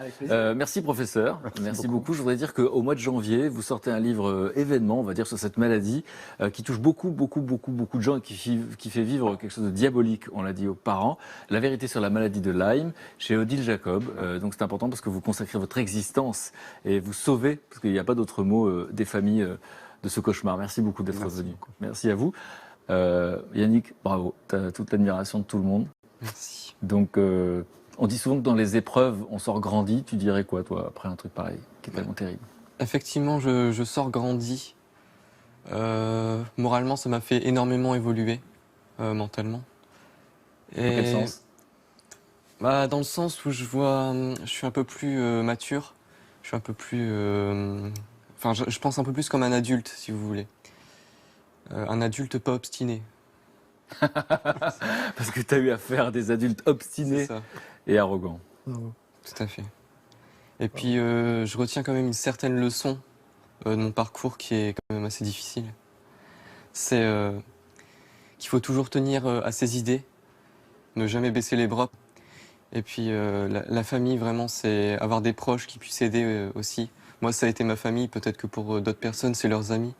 Merci professeur. Merci beaucoup. Je voudrais dire qu'au mois de janvier, vous sortez un livre événement, on va dire, sur cette maladie qui touche beaucoup de gens et qui fait vivre quelque chose de diabolique, on l'a dit aux parents. La vérité sur la maladie de Lyme, chez Odile Jacob. Donc c'est important parce que vous consacrez votre existence et vous sauvez, parce qu'il n'y a pas d'autre mot, des familles de ce cauchemar. Merci beaucoup d'être venu. Merci à vous. Yannick, bravo. Tu as toute l'admiration de tout le monde. Merci. Donc on dit souvent que dans les épreuves, on sort grandi. Tu dirais quoi, toi, après un truc pareil, qui est tellement terrible? Effectivement, je sors grandi. Moralement, ça m'a fait énormément évoluer, mentalement. Dans quel sens? Dans le sens où je suis un peu plus mature, je suis un peu plus... je pense un peu plus comme un adulte, si vous voulez. Un adulte pas obstiné. Parce que tu as eu affaire à des adultes obstinés et arrogants. Tout à fait. Et puis, je retiens quand même une certaine leçon de mon parcours qui est quand même assez difficile. C'est qu'il faut toujours tenir à ses idées, ne jamais baisser les bras. Et puis la famille, vraiment, c'est avoir des proches qui puissent aider aussi. Moi, ça a été ma famille, peut-être que pour d'autres personnes, c'est leurs amis.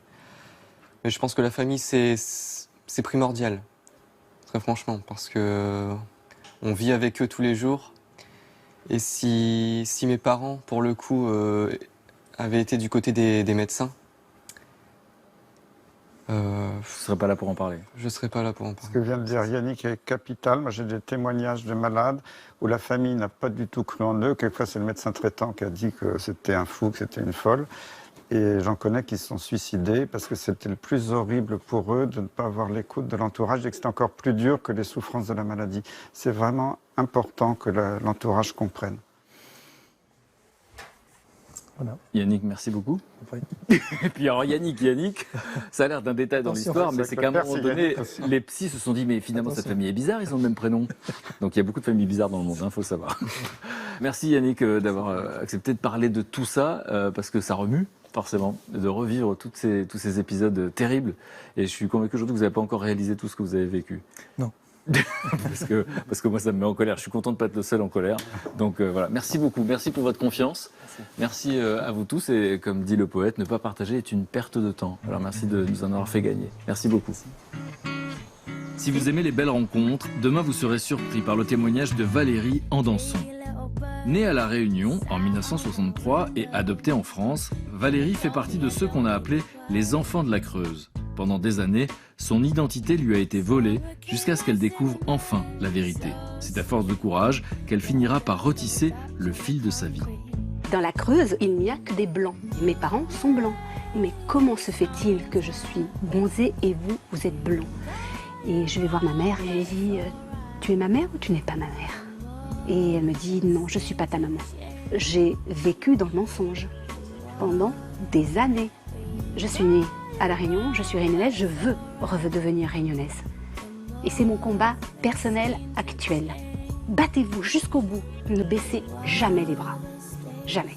Mais je pense que la famille, c'est primordial, très franchement, parce que on vit avec eux tous les jours. Et si mes parents, pour le coup, avaient été du côté des médecins, je ne serais pas là pour en parler. Je ne serais pas là pour en parler. Ce que vient de dire Yannick est capital. Moi, j'ai des témoignages de malades où la famille n'a pas du tout cru en eux. Quelquefois, c'est le médecin traitant qui a dit que c'était un fou, que c'était une folle. Et j'en connais qui se sont suicidés parce que c'était le plus horrible pour eux de ne pas avoir l'écoute de l'entourage et que c'était encore plus dur que les souffrances de la maladie. C'est vraiment important que l'entourage comprenne. Voilà. Yannick, merci beaucoup. Et puis alors Yannick, ça a l'air d'un détail dans l'histoire, mais c'est qu'à un moment donné, les psys se sont dit, mais finalement cette famille est bizarre, ils ont le même prénom. Donc il y a beaucoup de familles bizarres dans le monde, il faut le savoir. Merci Yannick d'avoir accepté de parler de tout ça, parce que ça remue, forcément, de revivre tous ces épisodes terribles. Et je suis convaincu aujourd'hui que vous n'avez pas encore réalisé tout ce que vous avez vécu. Non. parce que moi ça me met en colère, je suis content de ne pas être le seul en colère. Donc voilà, merci beaucoup, merci pour votre confiance, merci à vous tous et comme dit le poète, ne pas partager est une perte de temps. Alors merci de nous en avoir fait gagner, merci beaucoup. Si vous aimez les belles rencontres, demain vous serez surpris par le témoignage de Valérie Andanson. Née à La Réunion en 1963 et adoptée en France, Valérie fait partie de ceux qu'on a appelés les enfants de la Creuse. Pendant des années, son identité lui a été volée jusqu'à ce qu'elle découvre enfin la vérité. C'est à force de courage qu'elle finira par retisser le fil de sa vie. Dans la Creuse, il n'y a que des blancs. Mes parents sont blancs. Mais comment se fait-il que je suis bronzée et vous, vous êtes blanc? Et je vais voir ma mère et elle dit tu es ma mère ou tu n'es pas ma mère? Et elle me dit non, je ne suis pas ta maman. J'ai vécu dans le mensonge pendant des années. Je suis née à La Réunion, je suis réunionnaise, je veux redevenir réunionnaise. Et c'est mon combat personnel actuel. Battez-vous jusqu'au bout, ne baissez jamais les bras. Jamais.